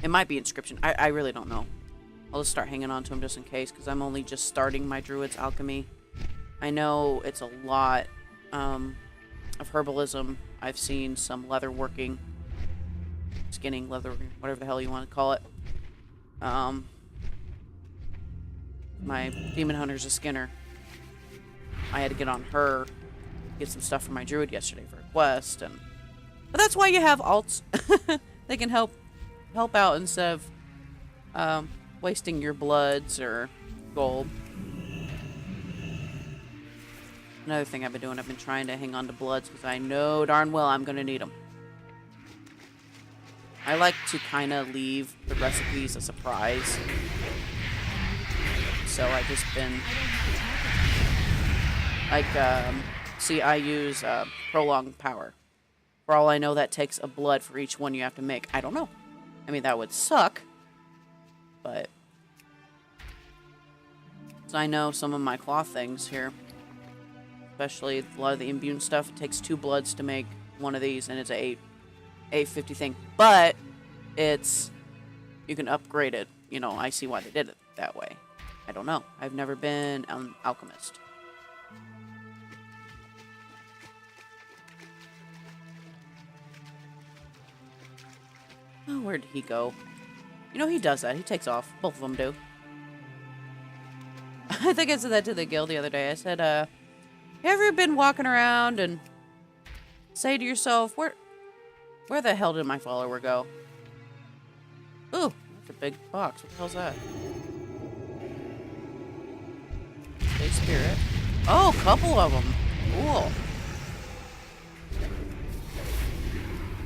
It might be inscription. I really don't know. I'll just start hanging on to them just in case, because I'm only just starting my Druid's Alchemy. I know it's a lot of herbalism. I've seen some leather working. Skinning, leather, whatever the hell you want to call it. My demon hunter's a skinner. I had to get on her, get some stuff for my druid yesterday for a quest, and but that's why you have alts. They can help out instead of wasting your bloods or gold. Another thing I've been doing, I've been trying to hang on to bloods because I know darn well I'm going to need them. I like to kind of leave the recipes a surprise. So I've just been... Like, see, I use prolonged power. For all I know, that takes a blood for each one you have to make. I don't know. I mean, that would suck. But... So I know some of my cloth things here. Especially a lot of the imbue stuff. It takes 2 bloods to make one of these, and it's a 850 thing. But it's... You can upgrade it. You know, I see why they did it that way. I don't know. I've never been an alchemist. Oh, where did he go? You know, he does that. He takes off. Both of them do. I think I said that to the guild the other day. I said, have you ever been walking around and say to yourself, where the hell did my follower go? Ooh, that's a big box. What the hell's that? Big spirit. Oh, a couple of them. Cool.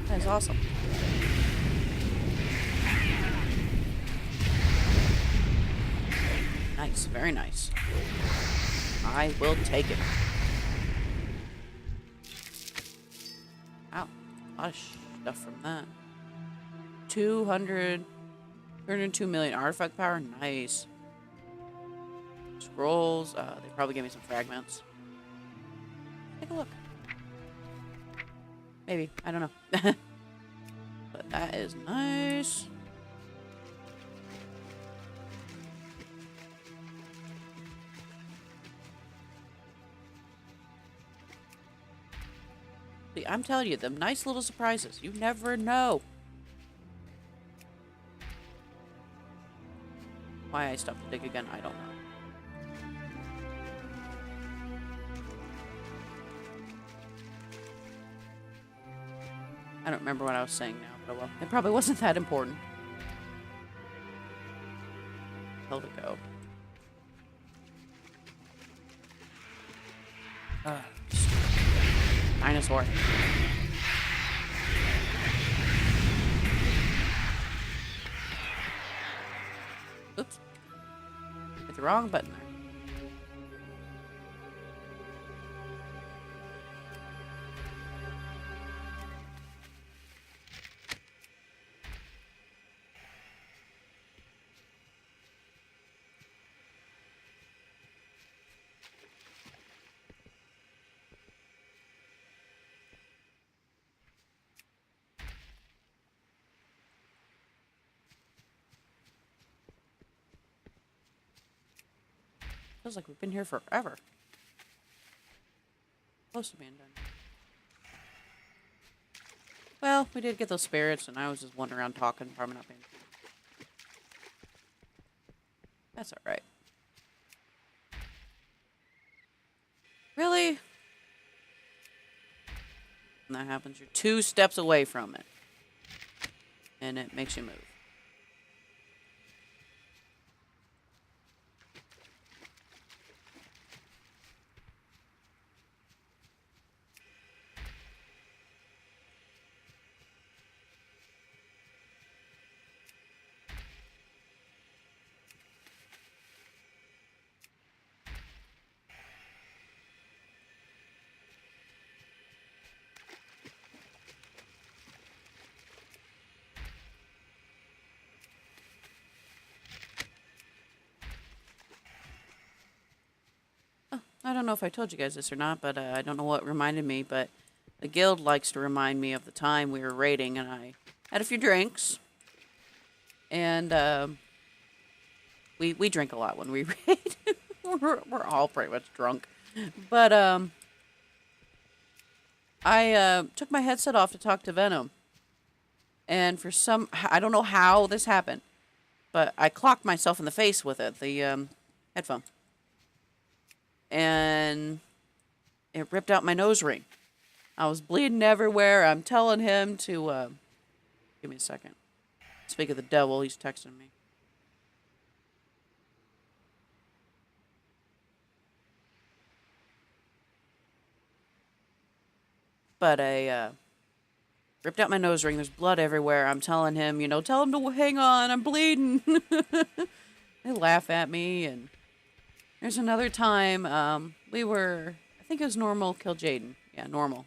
That's awesome. Nice, very nice. I will take it. Wow, a lot of stuff from that. 202 million artifact power. Nice. Scrolls. They probably gave me some fragments. Take a look. Maybe. I don't know. But that is nice. See, I'm telling you, them nice little surprises. You never know. Why I stopped to dig again, I don't know. I don't remember what I was saying now, but well, it probably wasn't that important. Hell to go. Dinosaur. Oops. Hit the wrong button there. Feels like we've been here forever. Close to being done. Well, we did get those spirits, and I was just wandering around talking, probably not paying attention. That's alright. Really? When that happens, you're 2 steps away from it. And it makes you move. I don't know if I told you guys this or not, but I don't know what reminded me, but the guild likes to remind me of the time we were raiding, and I had a few drinks, and we drink a lot when we raid. we're all pretty much drunk, but I took my headset off to talk to Venom, and for some, I don't know how this happened, but I clocked myself in the face with it, the headphone. And it ripped out my nose ring. I was bleeding everywhere. I'm telling him to, give me a second. Speak of the devil, he's texting me. But I, ripped out my nose ring. There's blood everywhere. I'm telling him, you know, tell him to hang on. I'm bleeding. They laugh at me. And there's another time, I think it was normal, kill Jaden. Yeah, normal.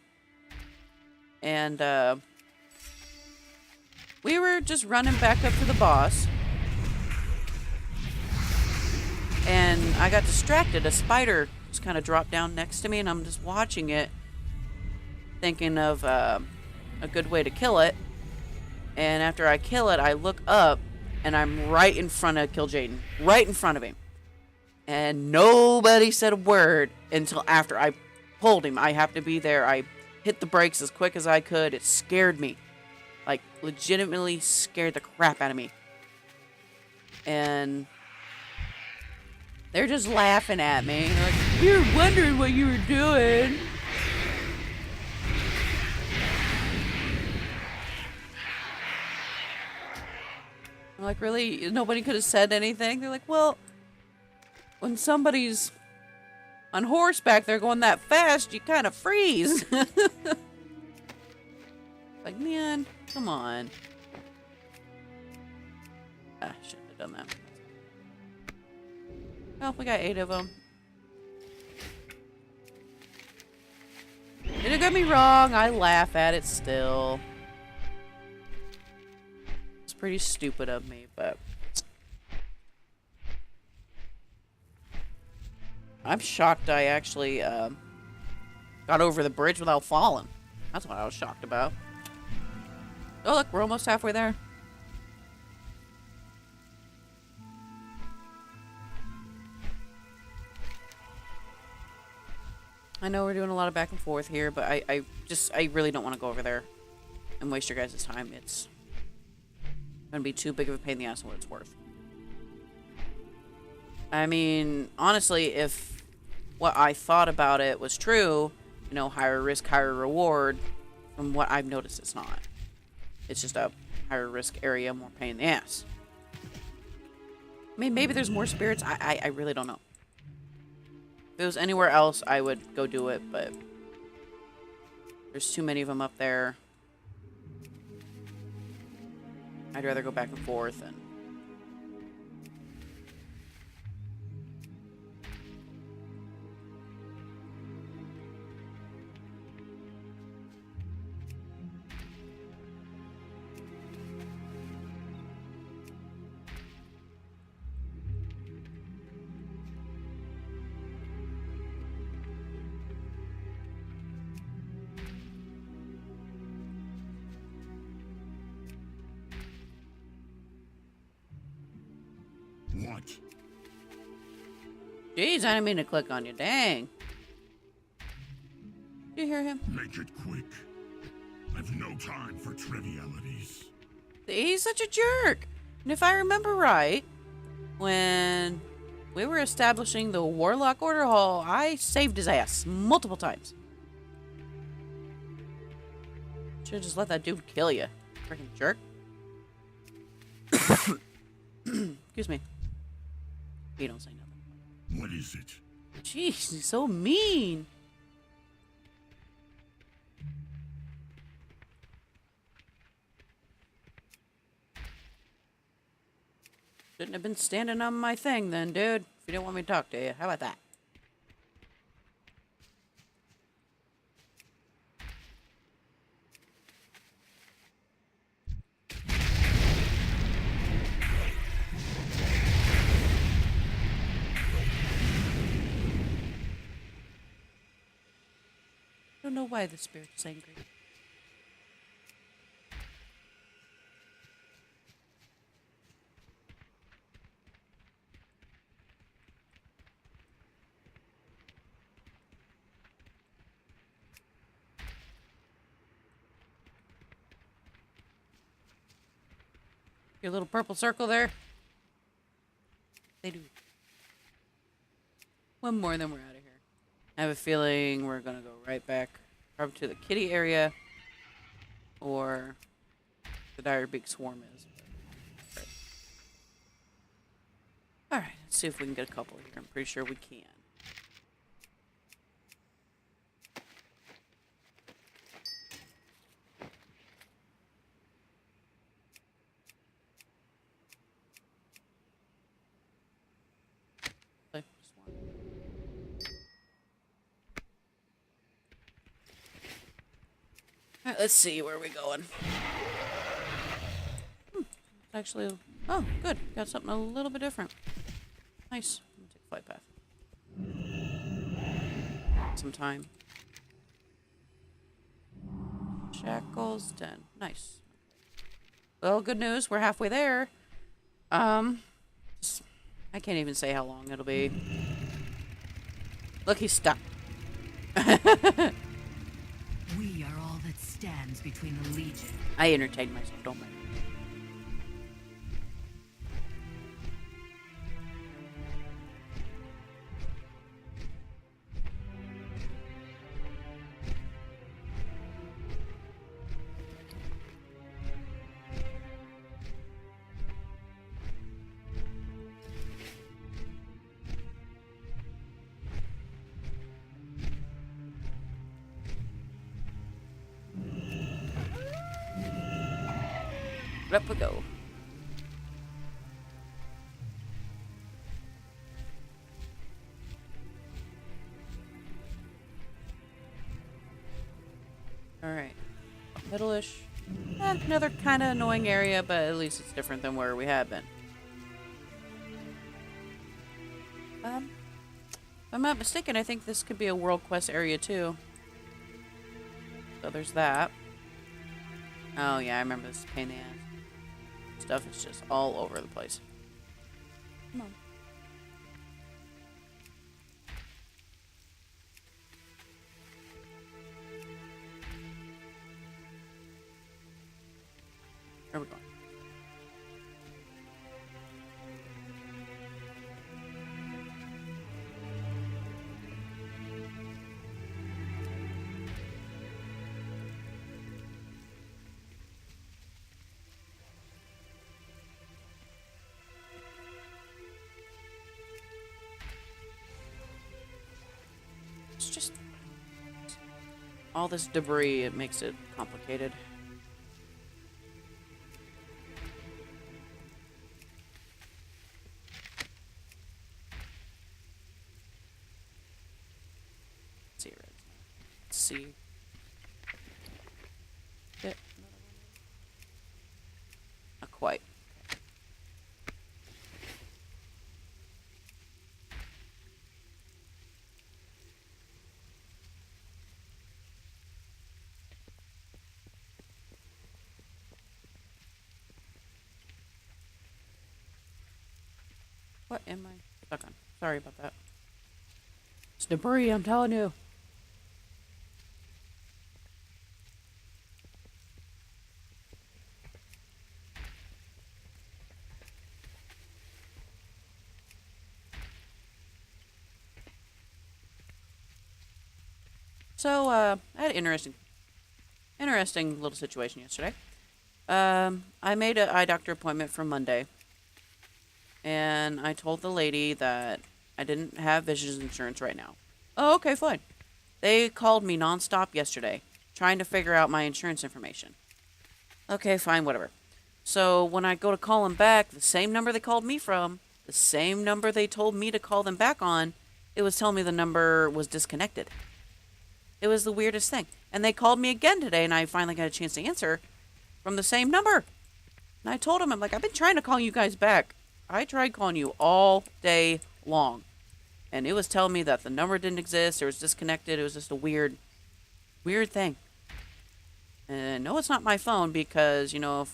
And, we were just running back up to the boss. And I got distracted. A spider just kind of dropped down next to me, and I'm just watching it, thinking of, a good way to kill it. And after I kill it, I look up and I'm right in front of Kill Jaden. Right in front of him. And nobody said a word until after I pulled him. I have to be there. I hit the brakes as quick as I could. It scared me. Like, legitimately scared the crap out of me. And they're just laughing at me. They're like, we were wondering what you were doing. I'm like, really? Nobody could have said anything? They're like, well, when somebody's on horseback, they're going that fast, you kind of freeze. Like, man, come on. Ah, shouldn't have done that. Well, we got 8 of them. Don't get me wrong, I laugh at it still. Pretty stupid of me, but I'm shocked I actually got over the bridge without falling. That's what I was shocked about. Oh, look, we're almost halfway there. I know we're doing a lot of back and forth here, but I really don't want to go over there and waste your guys' time. It's gonna be too big of a pain in the ass than what it's worth. I mean, honestly, if what I thought about it was true, you know, higher risk, higher reward, from what I've noticed, it's not. It's just a higher risk area, more pain in the ass. I mean, maybe there's more spirits. I really don't know. If it was anywhere else, I would go do it, but there's too many of them up there. I'd rather go back and forth and What? jeez, I didn't mean to click on you. Dang. Did you hear him? Make it quick. I've no time for trivialities. He's such a jerk. And if I remember right, when we were establishing the Warlock Order Hall, I saved his ass multiple times. Should've just let that dude kill you. Freaking jerk. Excuse me. You don't say nothing. What is it? Jeez, he's so mean. Shouldn't have been standing on my thing then, dude. If you didn't want me to talk to you. How about that? I don't know why the spirit's angry. Your little purple circle there. They do. One more, then we're out of here. I have a feeling we're gonna go right back probably to the kitty area or the dire big swarm is. Alright, let's see if we can get a couple here. I'm pretty sure we can. Okay, just one. Alright, let's see where we're going. Actually, oh, good. Got something a little bit different. Nice. I'm gonna take a flight path. Some time. Shackles 10. Nice. Well, good news. We're halfway there. I can't even say how long it'll be. Look, he's stuck. We are all that stands between the Legion. I entertain myself, don't mind. Up we go. Alright. Middle-ish. Another kind of annoying area, but at least it's different than where we have been. If I'm not mistaken, I think this could be a World Quest area too. So there's that. Oh yeah, I remember this pain in the ass. Stuff is just all over the place. Come on. Where are we going? It's just all this debris, it makes it complicated. Let's see, let's see. Get another one. Not quite. What am I stuck on? Sorry about that. It's debris, I'm telling you. So, I had an interesting little situation yesterday. I made an eye doctor appointment for Monday. And I told the lady that I didn't have vision insurance right now. Oh, okay, fine. They called me nonstop yesterday, trying to figure out my insurance information. Okay, fine, whatever. So when I go to call them back, the same number they called me from, the same number they told me to call them back on, it was telling me the number was disconnected. It was the weirdest thing. And they called me again today, and I finally got a chance to answer from the same number. And I told them, I'm like, I've been trying to call you guys back. I tried calling you all day long. And it was telling me that the number didn't exist, it was disconnected, it was just a weird thing. And no, it's not my phone because, you know,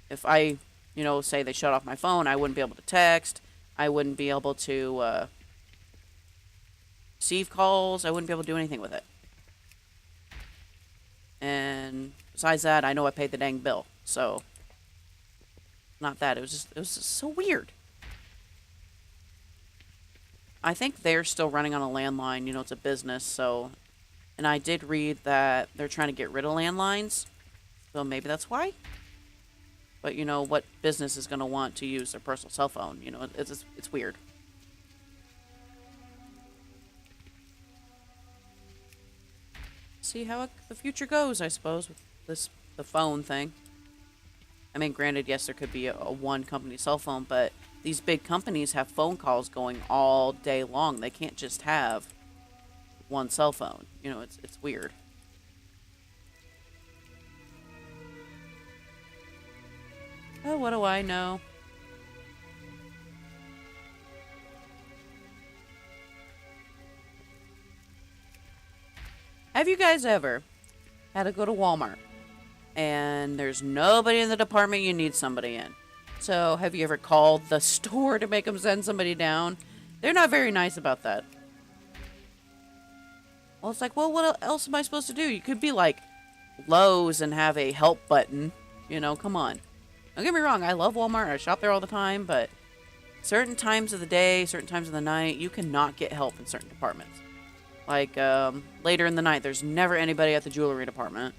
if I, you know, say they shut off my phone, I wouldn't be able to text, I wouldn't be able to receive calls, I wouldn't be able to do anything with it. And besides that, I know I paid the dang bill, so not that. It was just so weird. I think they're still running on a landline. You know, it's a business, so... And I did read that they're trying to get rid of landlines, so maybe that's why. But, you know, what business is going to want to use their personal cell phone? You know, it's weird. See how the future goes, I suppose, with the phone thing. I mean, granted, yes, there could be a one company cell phone, but these big companies have phone calls going all day long. They can't just have one cell phone. You know, it's weird. Oh, what do I know? Have you guys ever had to go to Walmart and there's nobody in the department you need somebody in? So, have you ever called the store to make them send somebody down? They're not very nice about that. Well, it's like, well, what else am I supposed to do? You could be like Lowe's and have a help button. You know, come on. Don't get me wrong, I love Walmart. I shop there all the time, but certain times of the day, certain times of the night, you cannot get help in certain departments. Like, later in the night, there's never anybody at the jewelry department.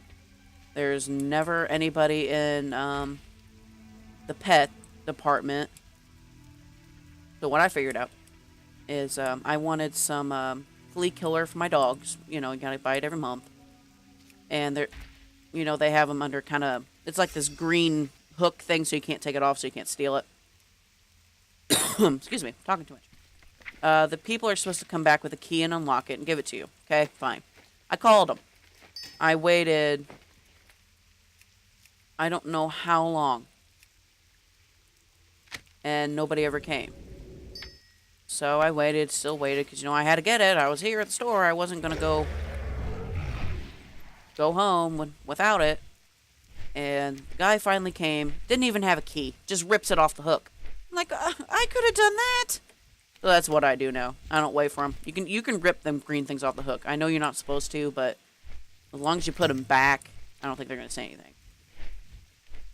There's never anybody in, the pet department. So what I figured out is, I wanted some, flea killer for my dogs. You know, you gotta buy it every month. And they're, you know, they have them under kind of, it's like this green hook thing so you can't take it off so you can't steal it. Excuse me, talking too much. The people are supposed to come back with a key and unlock it and give it to you. Okay, fine. I called them. I waited, I don't know how long. And nobody ever came. So I waited, still waited, because, you know, I had to get it. I was here at the store. I wasn't going to go home without it. And the guy finally came. Didn't even have a key. Just rips it off the hook. I'm like, I could have done that. So that's what I do now. I don't wait for them. You can rip them green things off the hook. I know you're not supposed to, but as long as you put them back, I don't think they're going to say anything.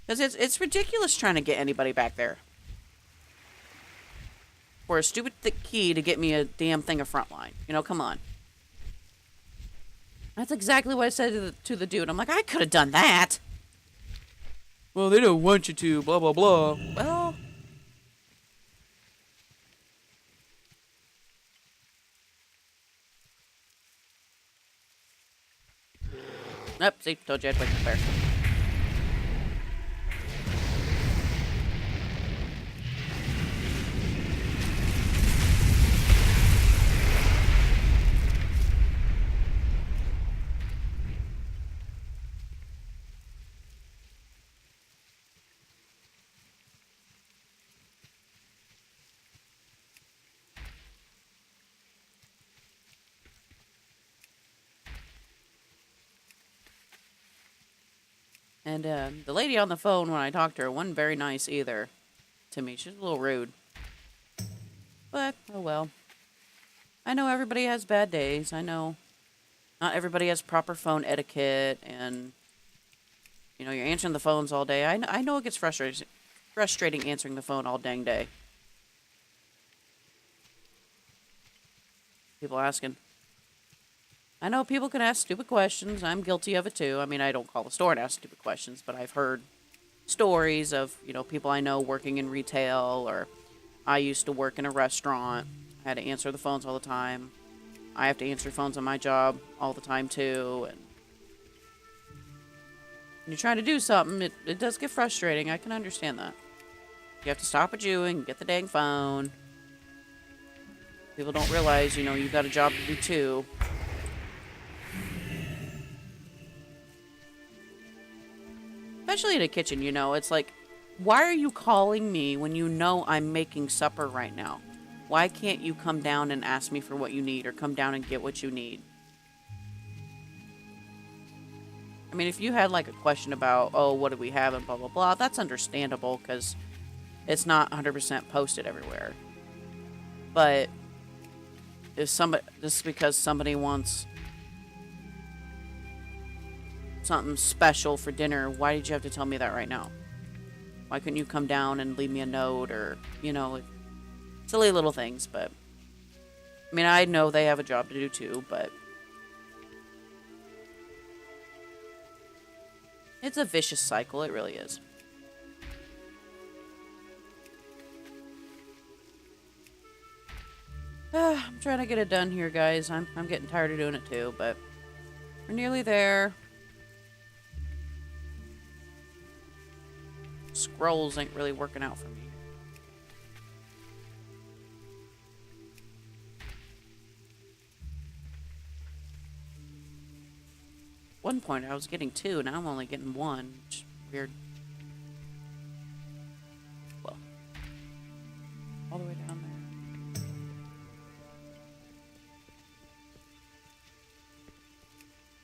Because it's ridiculous trying to get anybody back there. For a stupid thick key to get me a damn thing of frontline. You know, come on. That's exactly what I said to the dude. I'm like, I could have done that. Well, they don't want you to, blah, blah, blah. Well... Yep, see, told you I'd wait there. And the lady on the phone, when I talked to her, wasn't very nice either to me. She's a little rude. But, oh well. I know everybody has bad days. I know not everybody has proper phone etiquette. And, you know, you're answering the phones all day. I know it gets frustrating answering the phone all dang day. People asking. I know people can ask stupid questions. I'm guilty of it too. I mean, I don't call the store and ask stupid questions, but I've heard stories of, you know, people I know working in retail, or I used to work in a restaurant. I had to answer the phones all the time. I have to answer phones on my job all the time too. And when you're trying to do something, it does get frustrating. I can understand that. You have to stop what you're doing and get the dang phone. People don't realize, you know, you've got a job to do too. Especially in a kitchen, you know, it's like, why are you calling me when you know I'm making supper right now? Why can't you come down and ask me for what you need, or come down and get what you need? I mean, if you had like a question about, oh, what do we have and blah, blah, blah, that's understandable because it's not 100% posted everywhere. But if somebody, just because somebody wants something special for dinner, why did you have to tell me that right now? Why couldn't you come down and leave me a note, or, you know, silly little things, but I mean, I know they have a job to do too, but it's a vicious cycle. It really is. I'm trying to get it done here, guys. I'm getting tired of doing it too, but we're nearly there. Scrolls ain't really working out for me. One point I was getting 2, now I'm only getting 1. Which is weird. Well, all the way down there.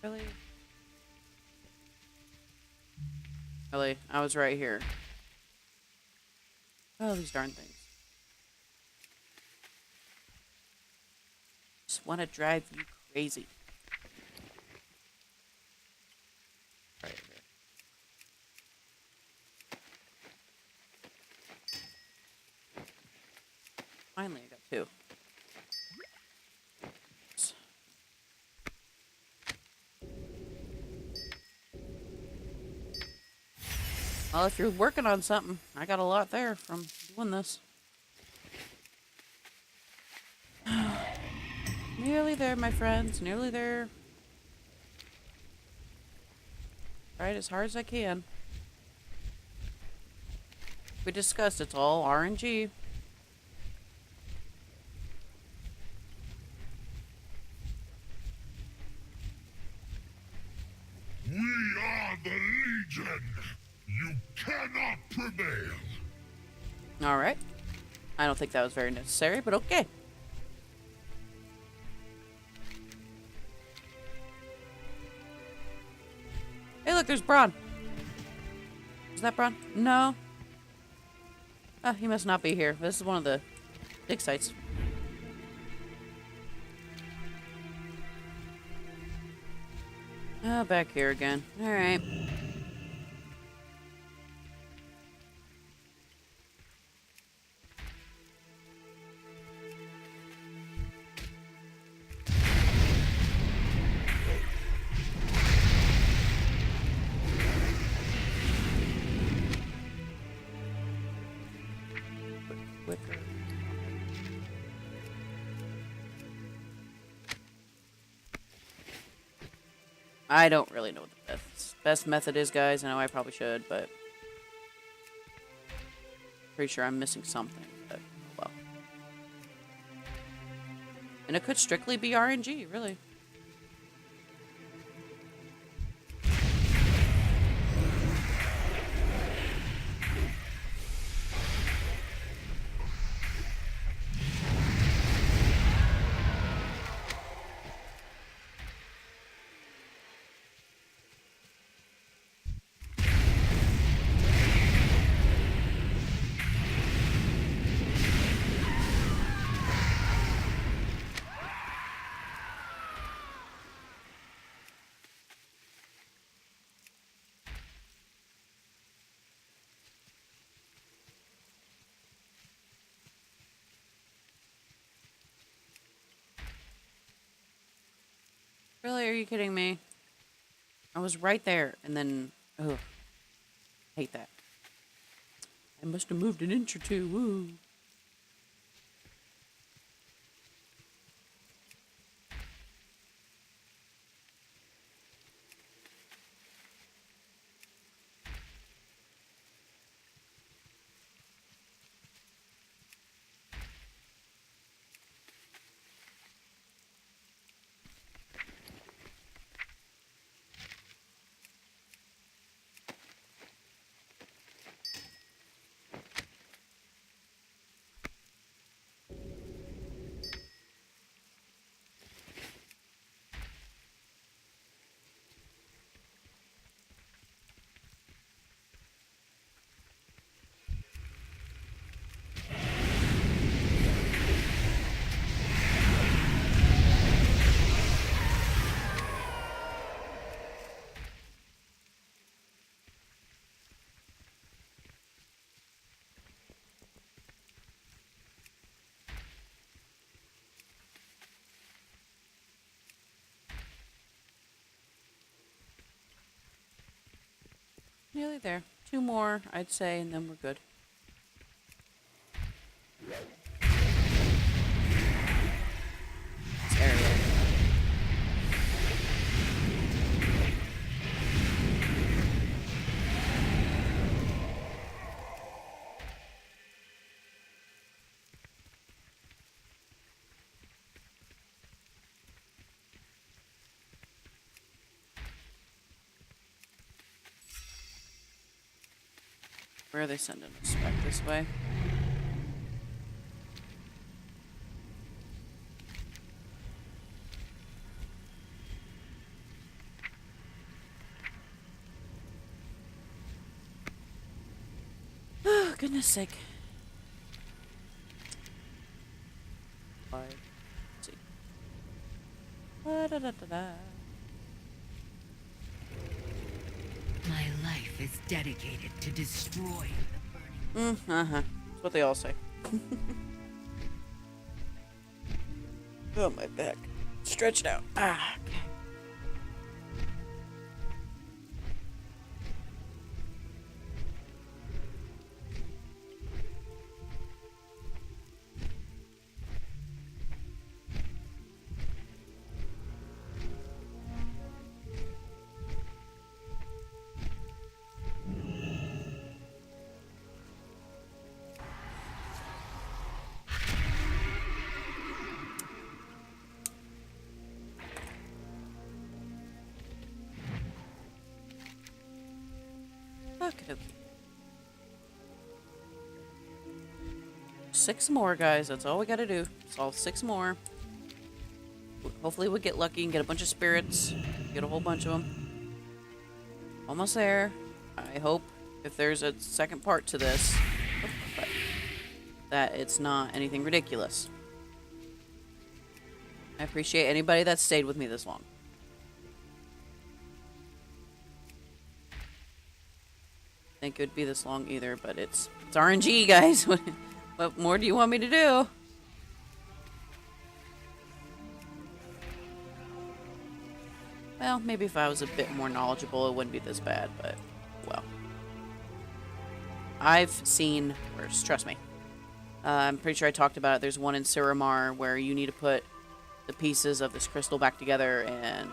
Really? Really? I was right here. Oh, these darn things. Just want to drive you crazy. Right here. Finally, I got 2. Well, if you're working on something, I got a lot there from doing this. Nearly there, my friends. Nearly there. Right, as hard as I can. We discussed it's all RNG. We are the Legion. You cannot prevail. Alright. I don't think that was very necessary, but okay. Hey, look, there's Braun. Is that Braun? No. Oh, he must not be here. This is one of the dig sites. Oh, back here again. Alright. Quicker. I don't really know what the best method is, guys. I know I probably should, but pretty sure I'm missing something. But oh well. And it could strictly be RNG, really. Really? Are you kidding me? I was right there, and then... Ugh. Hate that. I must have moved an inch or 2. Woo. Nearly there. 2 more, I'd say, and then we're good. This area. Where are they sending us? Back this way? Oh, goodness sake. 5. Let's see. Da-da-da-da-da. My life is dedicated to destroying the burning. That's what they all say. Oh, my back. Stretched out. Ah, okay. Okey-dokey. 6 more, guys. That's all we gotta do. Solve 6 more. Hopefully we get lucky and get a bunch of spirits. Get a whole bunch of them. Almost there. I hope if there's a second part to this, that it's not anything ridiculous. I appreciate anybody that stayed with me this long. Think it would be this long either, but it's RNG, guys. What more do you want me to do? Well, maybe if I was a bit more knowledgeable, it wouldn't be this bad, but, well. I've seen worse, trust me. I'm pretty sure I talked about it. There's one in Suramar where you need to put the pieces of this crystal back together, and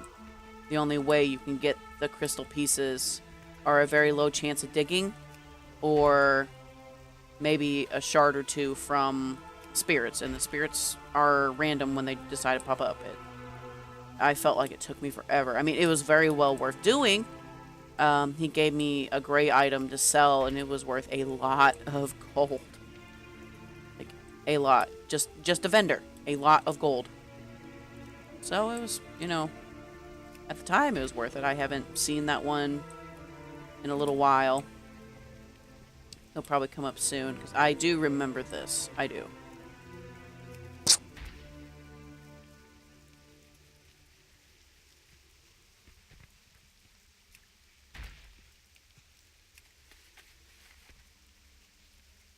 the only way you can get the crystal pieces are a very low chance of digging, or maybe a shard or 2 from spirits, and the spirits are random when they decide to pop up. I felt like it took me forever. I mean, it was very well worth doing. He gave me a gray item to sell, and it was worth a lot of gold. Like, a lot. Just a vendor. A lot of gold. So it was, you know, at the time it was worth it. I haven't seen that one in a little while. He'll probably come up soon, because I do remember this. I do.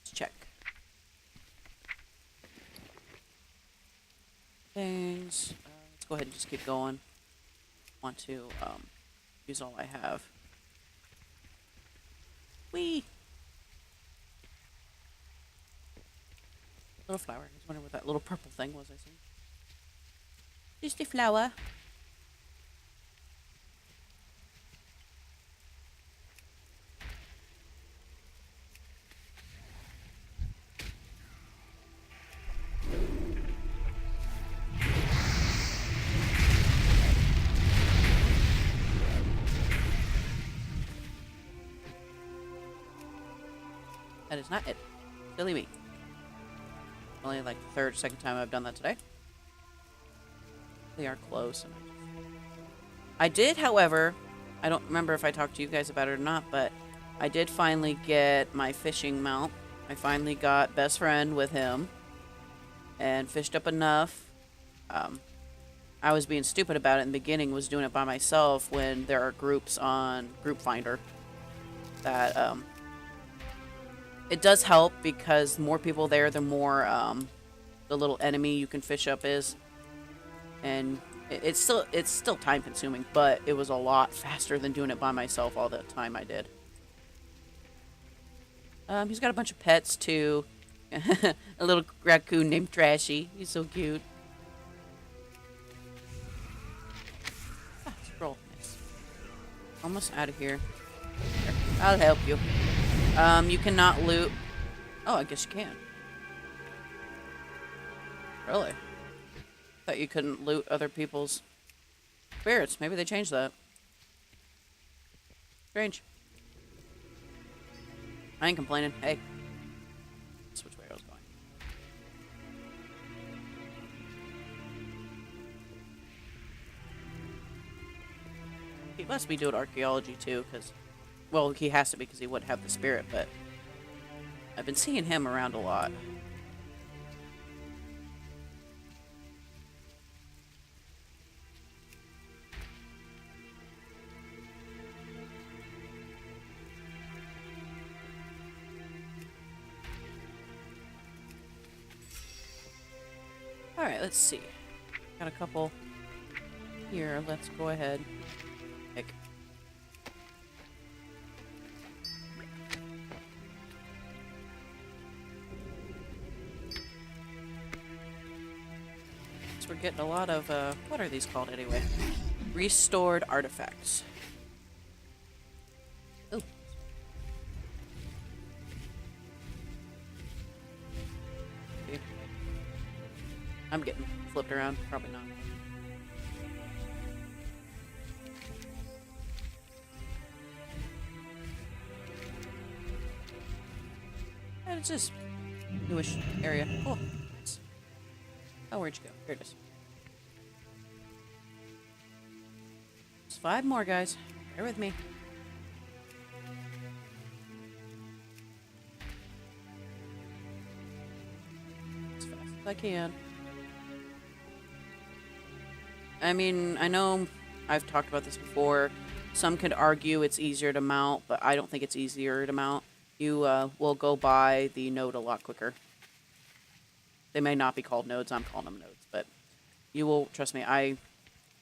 Let's check. Things. Let's go ahead and just keep going. Want to use all I have. Whee! Little flower. I was wondering what that little purple thing was I seen. Just a flower. That is not it. Silly me. Only like the third, second time I've done that today. They are close. And I did, however, I don't remember if I talked to you guys about it or not, but I did finally get my fishing mount. I finally got best friend with him and fished up enough. I was being stupid about it in the beginning, was doing it by myself when there are groups on Group Finder that, it does help because more people there, the more the little enemy you can fish up is, and it's still time consuming, but it was a lot faster than doing it by myself all the time I did. He's got a bunch of pets too. A little raccoon named Trashy. He's so cute. Ah, scroll. Nice. Almost out of here. Here, I'll help you. You cannot loot. Oh, I guess you can. Really? Thought you couldn't loot other people's spirits. Maybe they changed that. Strange. I ain't complaining. Hey. That's which way I was going. He must be doing archaeology too, because... Well, he has to be because he would have the spirit, but... I've been seeing him around a lot. Alright, let's see. Got a couple here. Let's go ahead. Pick. So we're getting a lot of, what are these called anyway? Restored artifacts. Ooh. Okay. I'm getting flipped around. Probably not. And it's this newish area. Cool. Nice. Oh, where'd you go? Here it is. Just 5 more, guys. Bear with me. As fast as I can. I mean, I know I've talked about this before. Some could argue it's easier to mount, but I don't think it's easier to mount. You will go by the node a lot quicker. They may not be called nodes. I'm calling them nodes, but you will, trust me, I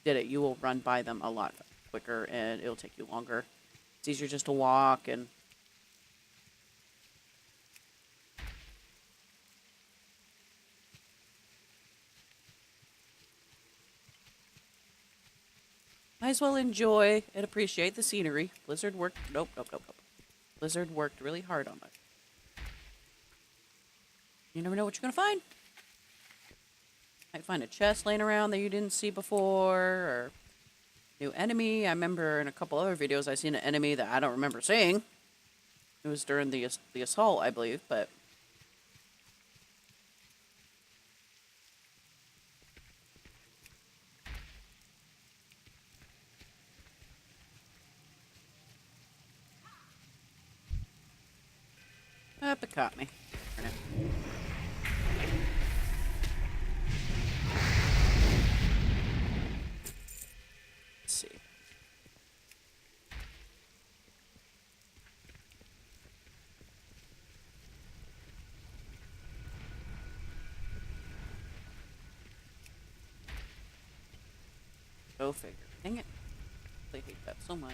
did it. You will run by them a lot quicker, and it'll take you longer. It's easier just to walk and... Might as well enjoy and appreciate the scenery. Blizzard worked... Nope. Blizzard worked really hard on it. You never know what you're going to find. Might find a chest laying around that you didn't see before, or new enemy. I remember in a couple other videos I seen an enemy that I don't remember seeing. It was during the assault, I believe, but... It caught me. Let's see. Go figure. Dang it. I hate that so much.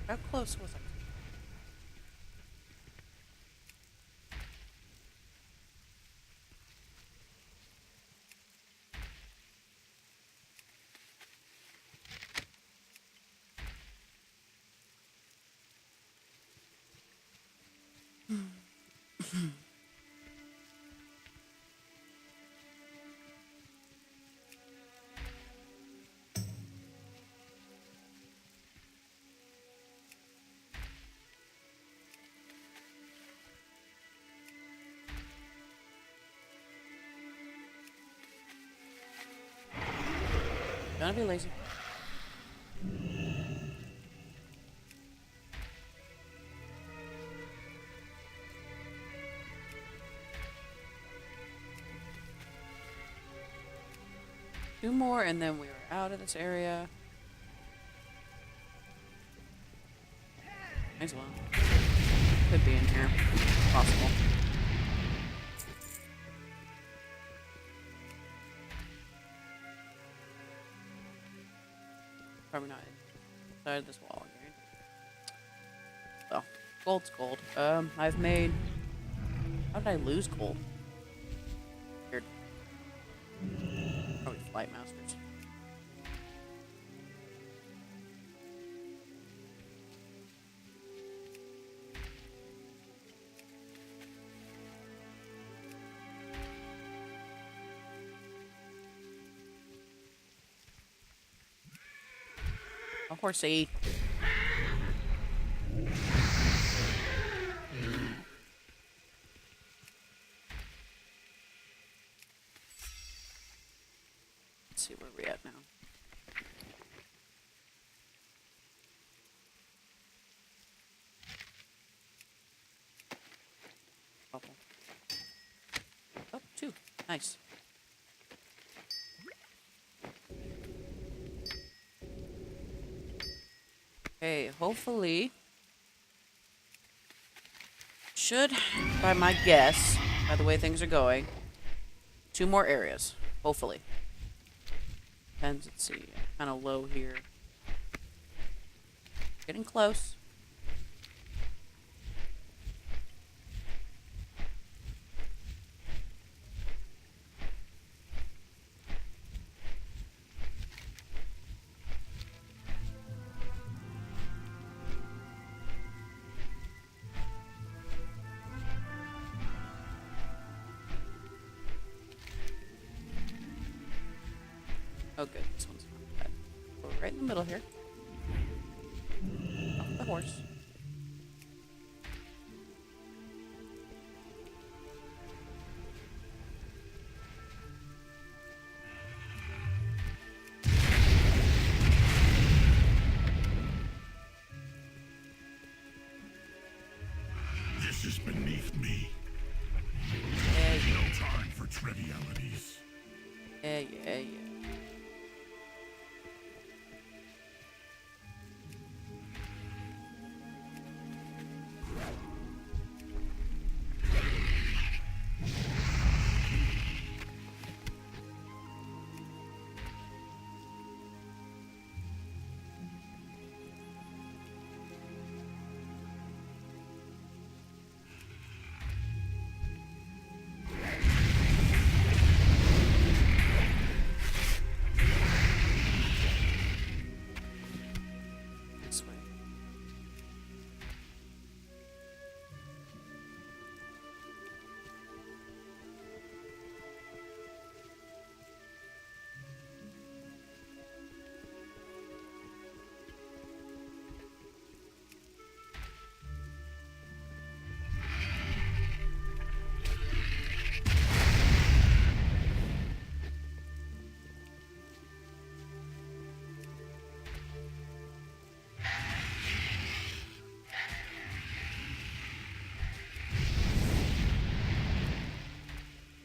How close was I? Gonna be lazy. Two more, and then we are out of this area. Might as well. Could be in here. Possible. Probably not inside this wall again. Well, gold's gold. I've made... How did I lose gold? Weird. Probably flight masters. A horsey. Let's see where we're at now. Couple. Oh, two. Nice. Okay, hopefully, should, by my guess, by the way things are going, 2 more areas, hopefully. Depends, let's see, kind of low here. Getting close. Oh, good. This one's not bad. We're right in the middle here. Off the horse. This is beneath me. Yeah, No time for trivialities. yeah, yeah, yeah. This way.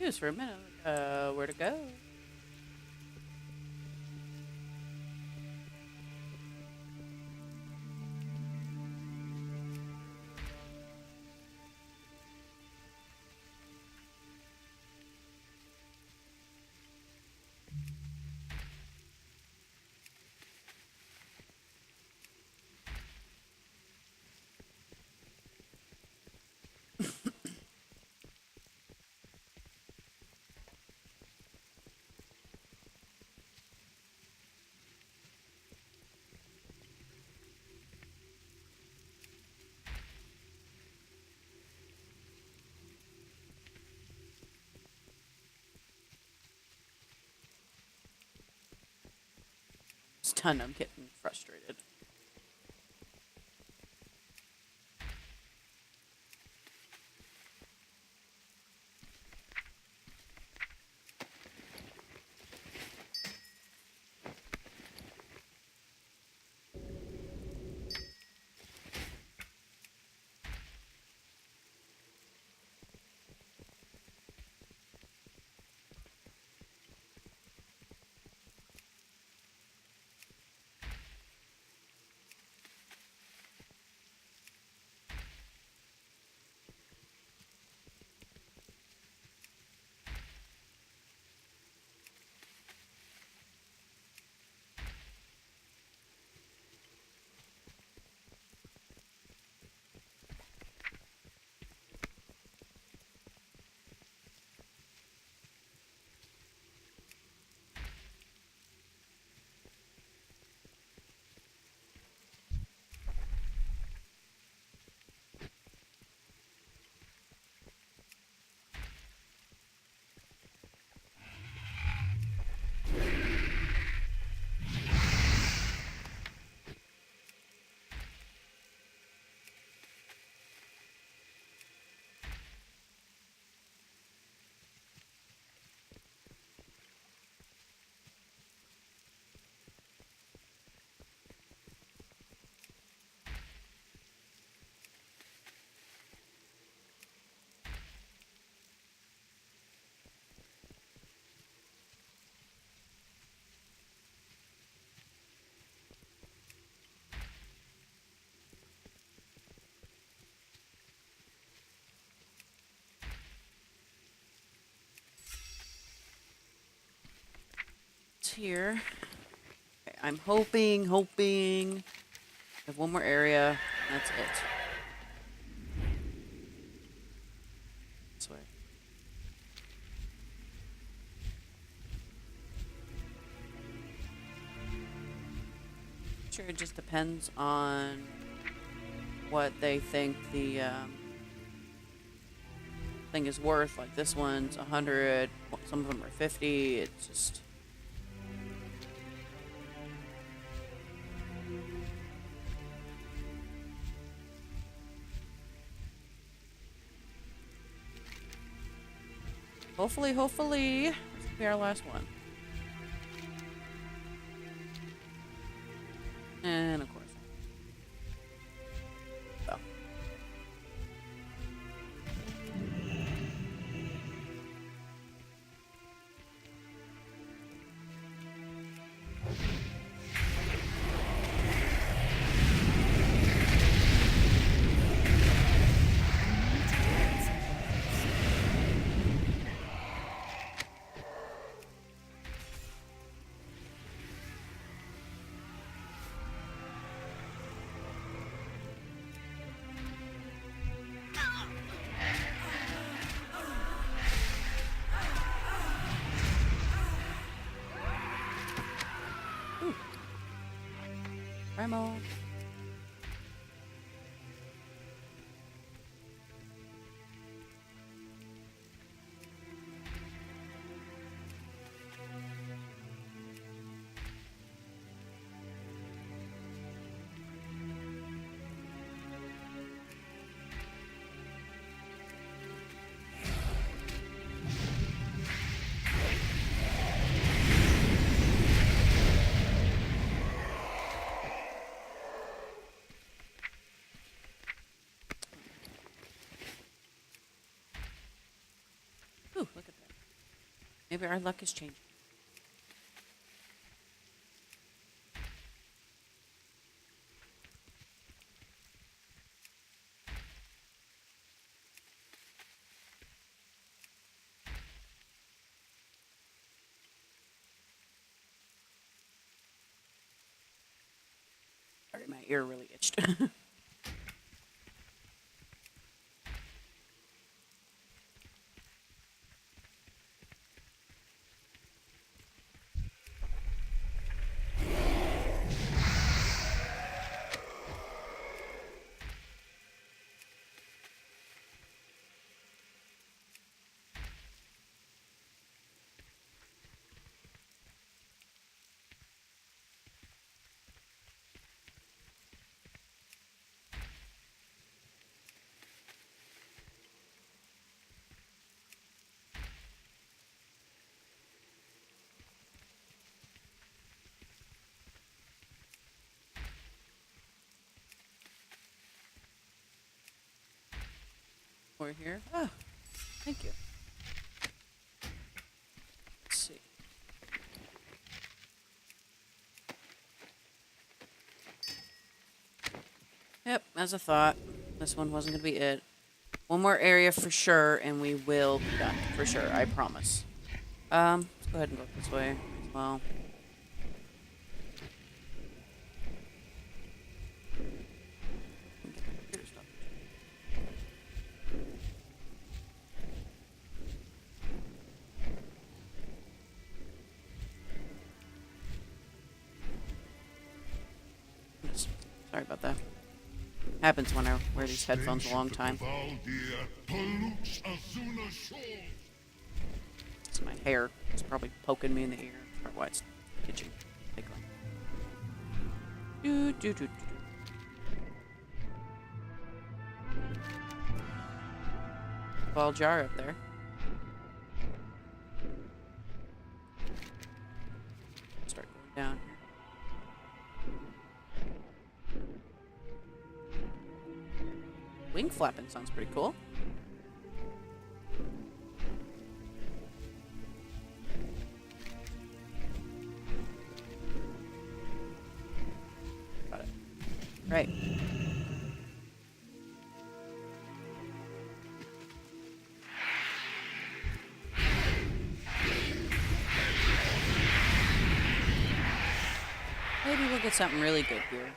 Just for a minute. Where to go? It's done. I'm getting frustrated. here. Okay, I'm hoping. I have one more area. And that's it. This way. Sure, it just depends on what they think the thing is worth. Like this one's 100, some of them are 50. It's just hopefully this will be our last one. And of course. Oh. Primal. Ooh, look at that. Maybe our luck is changing. Sorry, my ear really itched. We're here. Oh, thank you. Let's see. Yep, as I thought. This one wasn't going to be it. One more area for sure, and we will be done. For sure, I promise. Let's go ahead and go this way as well. Sorry about that. Happens when I wear these headphones a long time. It's my hair. It's probably poking me in the ear. That's probably why it's itching. Tickling. Do do do do do. Ball jar up there. Start going down. Wing flapping sounds pretty cool. Got it. Right. get something really good here.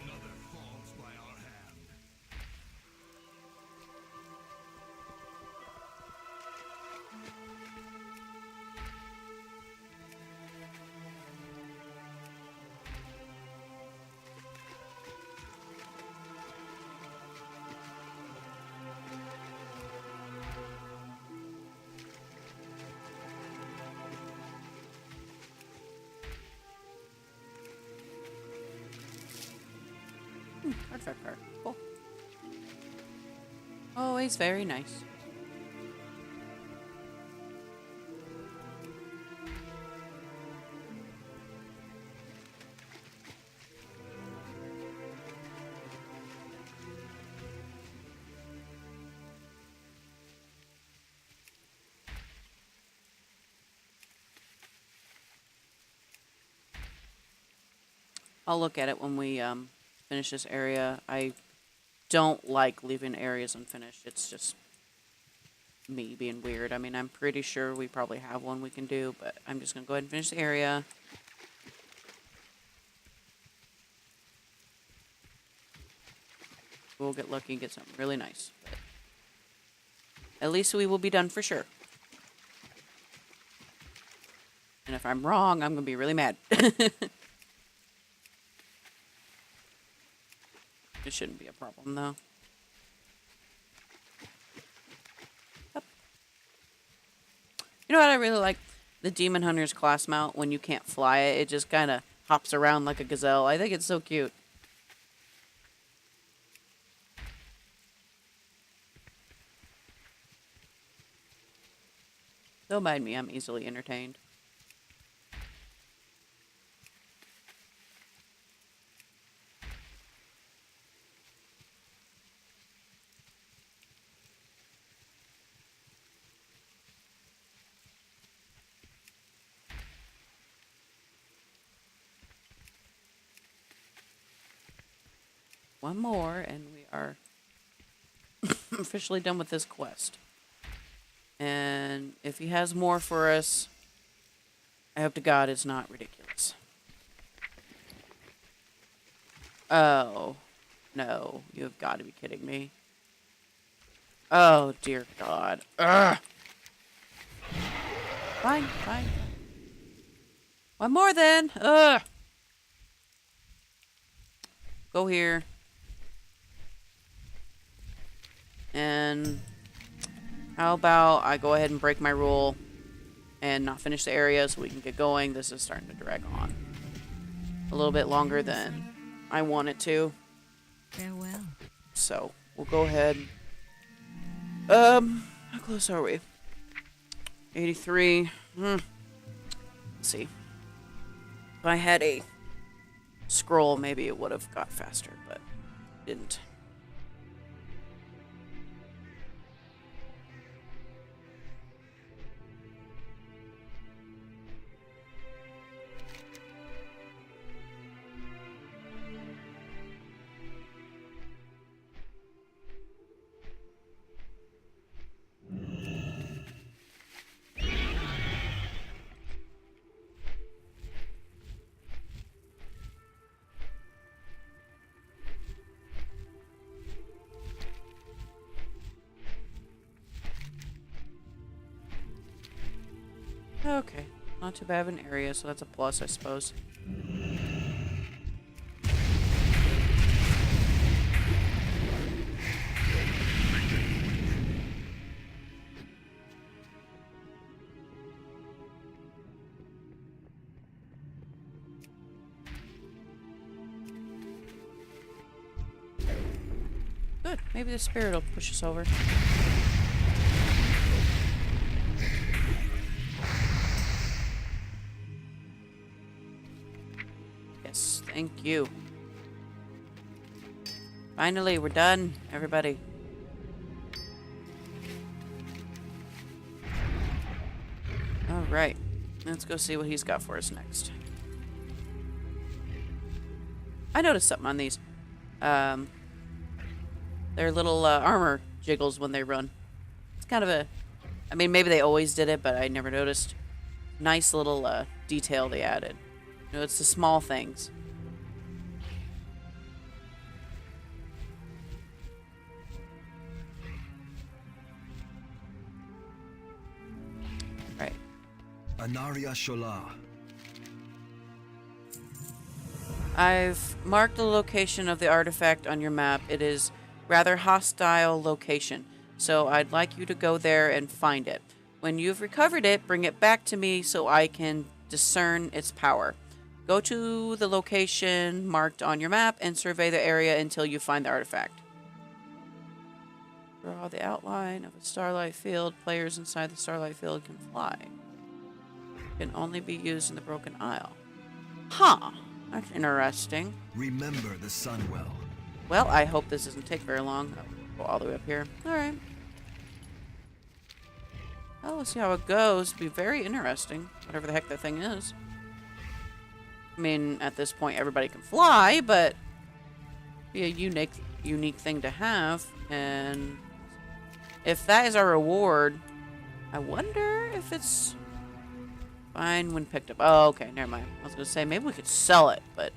Another falls by our hand. Artifact card. Cool. Always very nice. I'll look at it when we finish this area. I don't like leaving areas unfinished. It's just me being weird. I mean, I'm pretty sure we probably have one we can do, but I'm just going to go ahead and finish the area. We'll get lucky and get something really nice. But at least we will be done for sure. And if I'm wrong, I'm going to be really mad. It shouldn't be a problem, though. Up. You know what I really like? The Demon Hunter's class mount. When you can't fly it, it just kind of hops around like a gazelle. I think it's so cute. Don't mind me, I'm easily entertained. One more, and we are officially done with this quest. And if he has more for us, I hope to God it's not ridiculous. Oh, no. You have got to be kidding me. Oh, dear God. Ugh. Fine, fine. One more then. Ugh. Go here. And how about I go ahead and break my rule and not finish the area so we can get going. This is starting to drag on a little bit longer than I want it to. Farewell. So we'll go ahead. How close are we? 83. Let's see. If I had a scroll, maybe it would have got faster, but didn't. Okay, not too bad of an area, so that's a plus, I suppose. Good, maybe the spirit will push us over. Thank you. Finally, we're done, everybody. Alright. Let's go see what he's got for us next. I noticed something on these. Um, their little armor jiggles when they run. It's kind of a... I mean, maybe they always did it, but I never noticed. Nice little detail they added. You know, it's the small things. Right. Anaria Shola. I've marked the location of the artifact on your map. It is rather hostile location, so I'd like you to go there and find it. When you've recovered it, bring it back to me so I can discern its power. Go to the location marked on your map and survey the area until you find the artifact. Draw the outline of a starlight field. Players inside the starlight field can fly. Can only be used in the Broken Isle. Huh. That's interesting. Remember the sun well. Well, I hope this doesn't take very long. I'll go all the way up here. Alright. Well, we'll see how it goes. Be very interesting. Whatever the heck that thing is. I mean, at this point, everybody can fly, but... be a unique thing to have. And... if that is our reward... I wonder if it's... fine when picked up. Oh, okay, never mind. I was going to say, maybe we could sell it, but...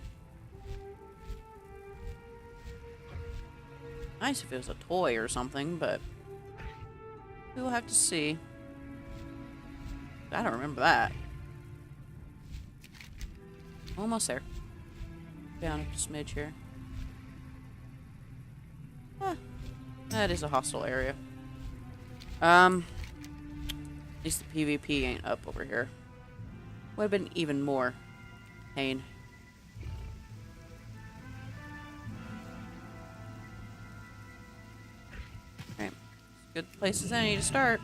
nice if it was a toy or something, but... we'll have to see. I don't remember that. Almost there. Down up a smidge here. Huh. That is a hostile area. At least the PvP ain't up over here. Would have been even more pain. Alright. Good place as any to start.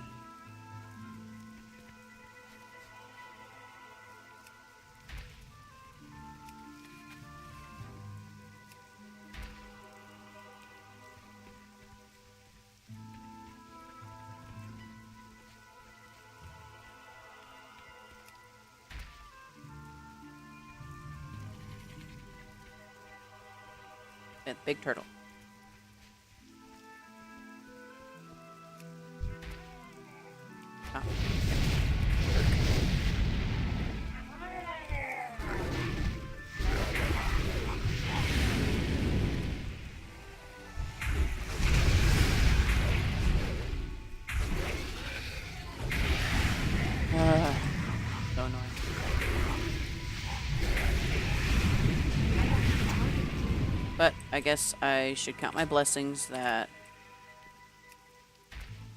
Big turtle. Oh. So annoying. But I guess I should count my blessings that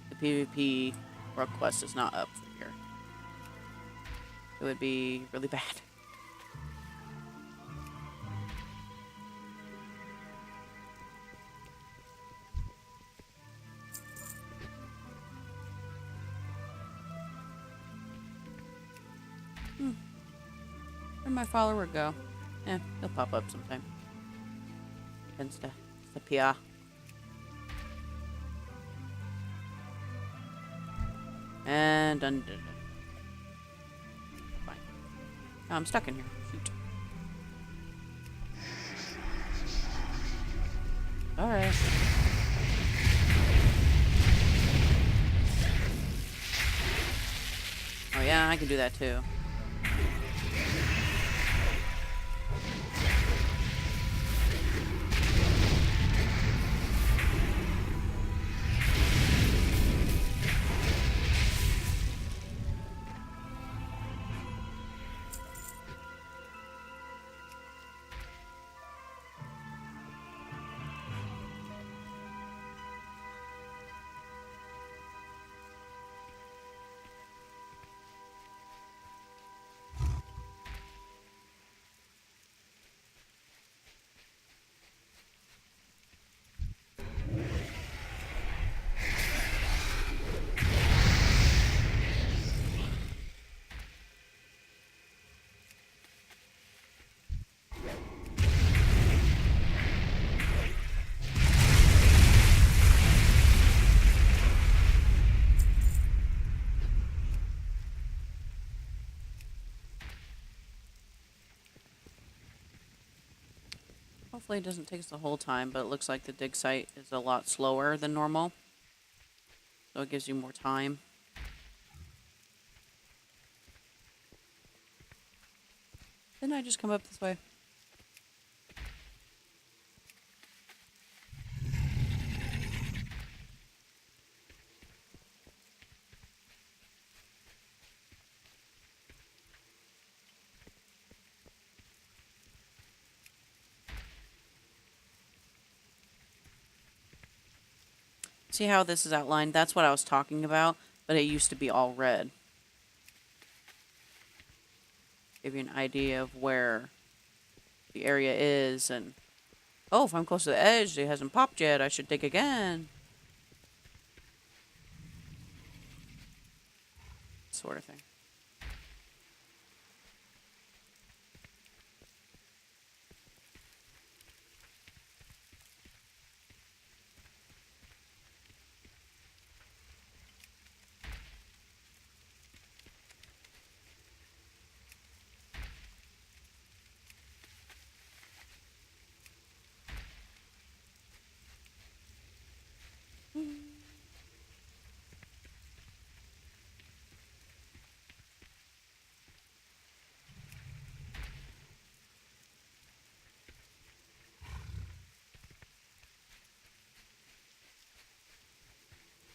the PvP request is not up from here. It would be really bad. Where'd my follower go? Eh, he'll pop up sometime. Tends to appear. And done. Fine. Oh, I'm stuck in here. Shoot. Alright. Oh yeah, I can do that too. Hopefully it doesn't take us the whole time, but it looks like the dig site is a lot slower than normal. So it gives you more time. Didn't I just come up this way? See how this is outlined? That's what I was talking about, but it used to be all red. Give you an idea of where the area is, and oh, if I'm close to the edge, it hasn't popped yet, I should dig again. Sort of thing.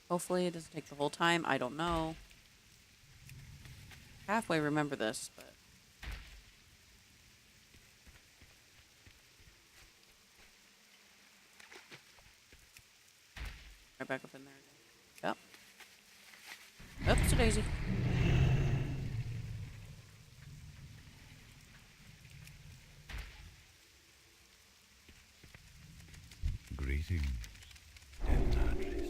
Hopefully it doesn't take the whole time. I don't know. Halfway remember this, but... right back up in there again. Yep. Oops, a daisy. Greetings, Dentadris.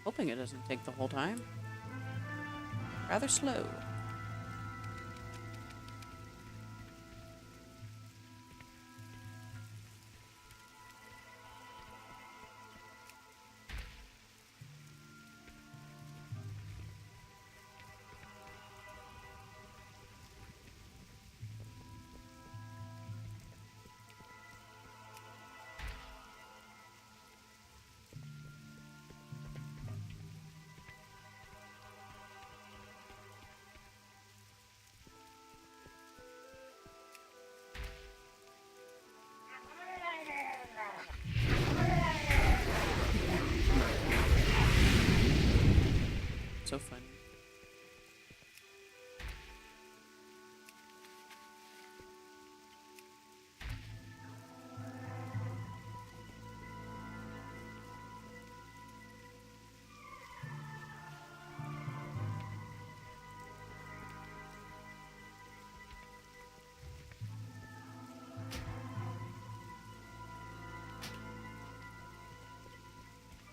Hoping it doesn't take the whole time. Rather slow. So funny.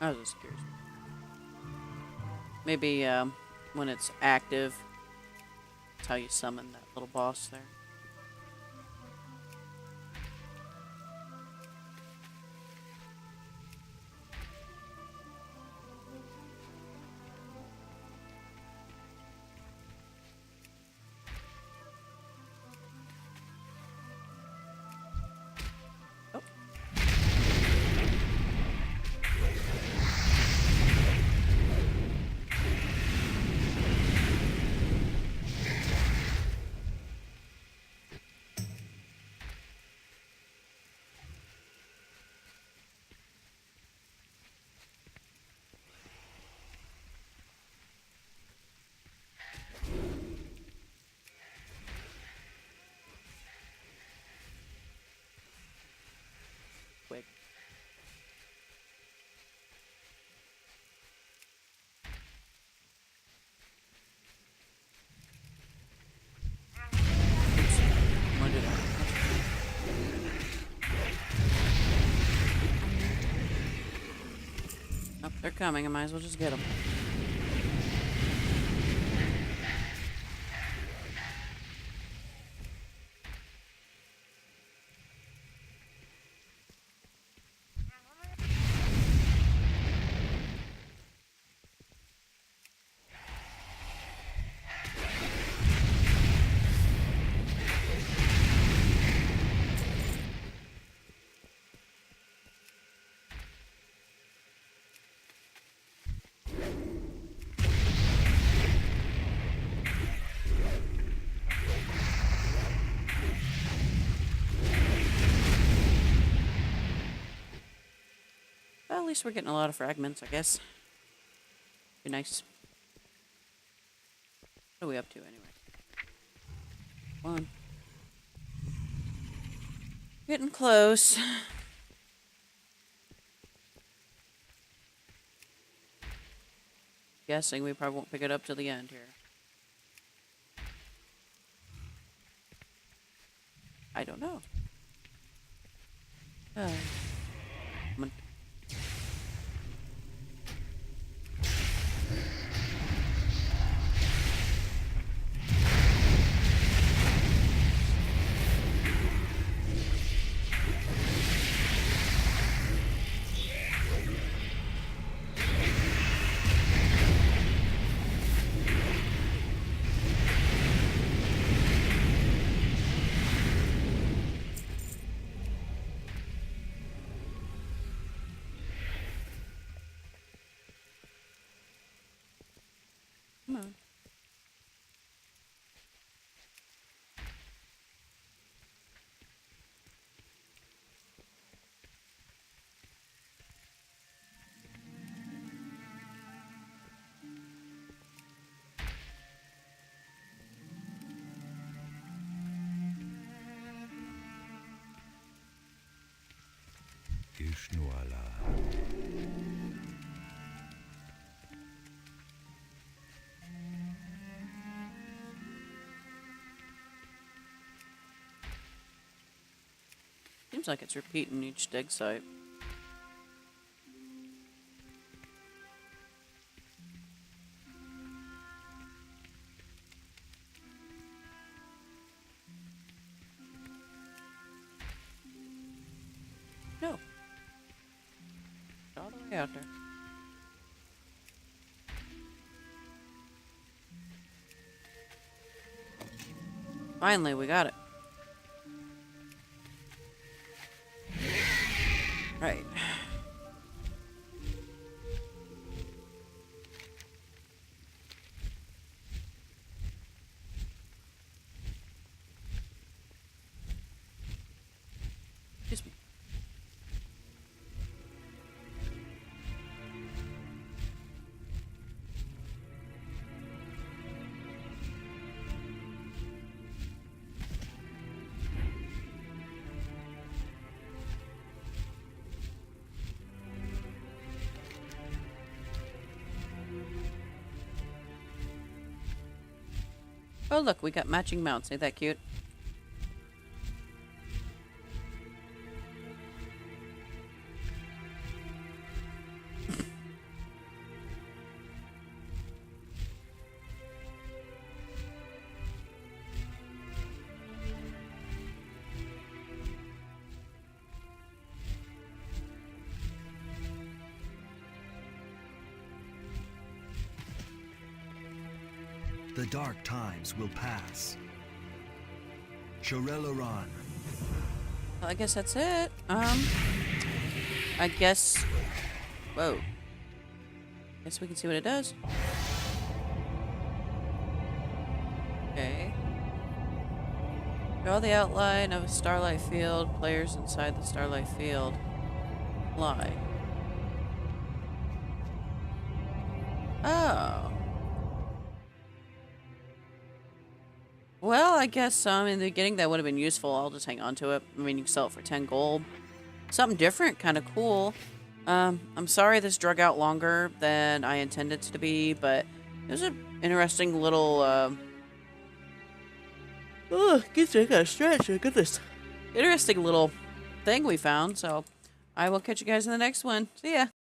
I was just curious. Maybe when it's active, that's how you summon that little boss there. Oh. Quick. Oops. I'm gonna do that. They're coming. I might as well just get them. Well, at least we're getting a lot of fragments, I guess. Be nice. What are we up to, anyway? One. Getting close. Guessing we probably won't pick it up till the end here. I don't know. Come on. Come on. Seems like it's repeating each dig site. No. It's all the way out there. Finally, we got it. Right. Excuse me. Oh, look, we got matching mounts. Ain't that cute? The dark times will pass. Shoreloran. Well, I guess that's it. I guess... Whoa. Guess we can see what it does. Okay. Draw the outline of a starlight field. Players inside the starlight field. Fly. Oh. Well, I guess in the beginning that would have been useful. I'll just hang on to it. I mean, you can sell it for 10 gold. Something different, kind of cool. I'm sorry this drug out longer than I intended it to be, but it was an interesting little, oh, gets I gotta stretch. Look at this. Interesting little thing we found, so I will catch you guys in the next one. See ya.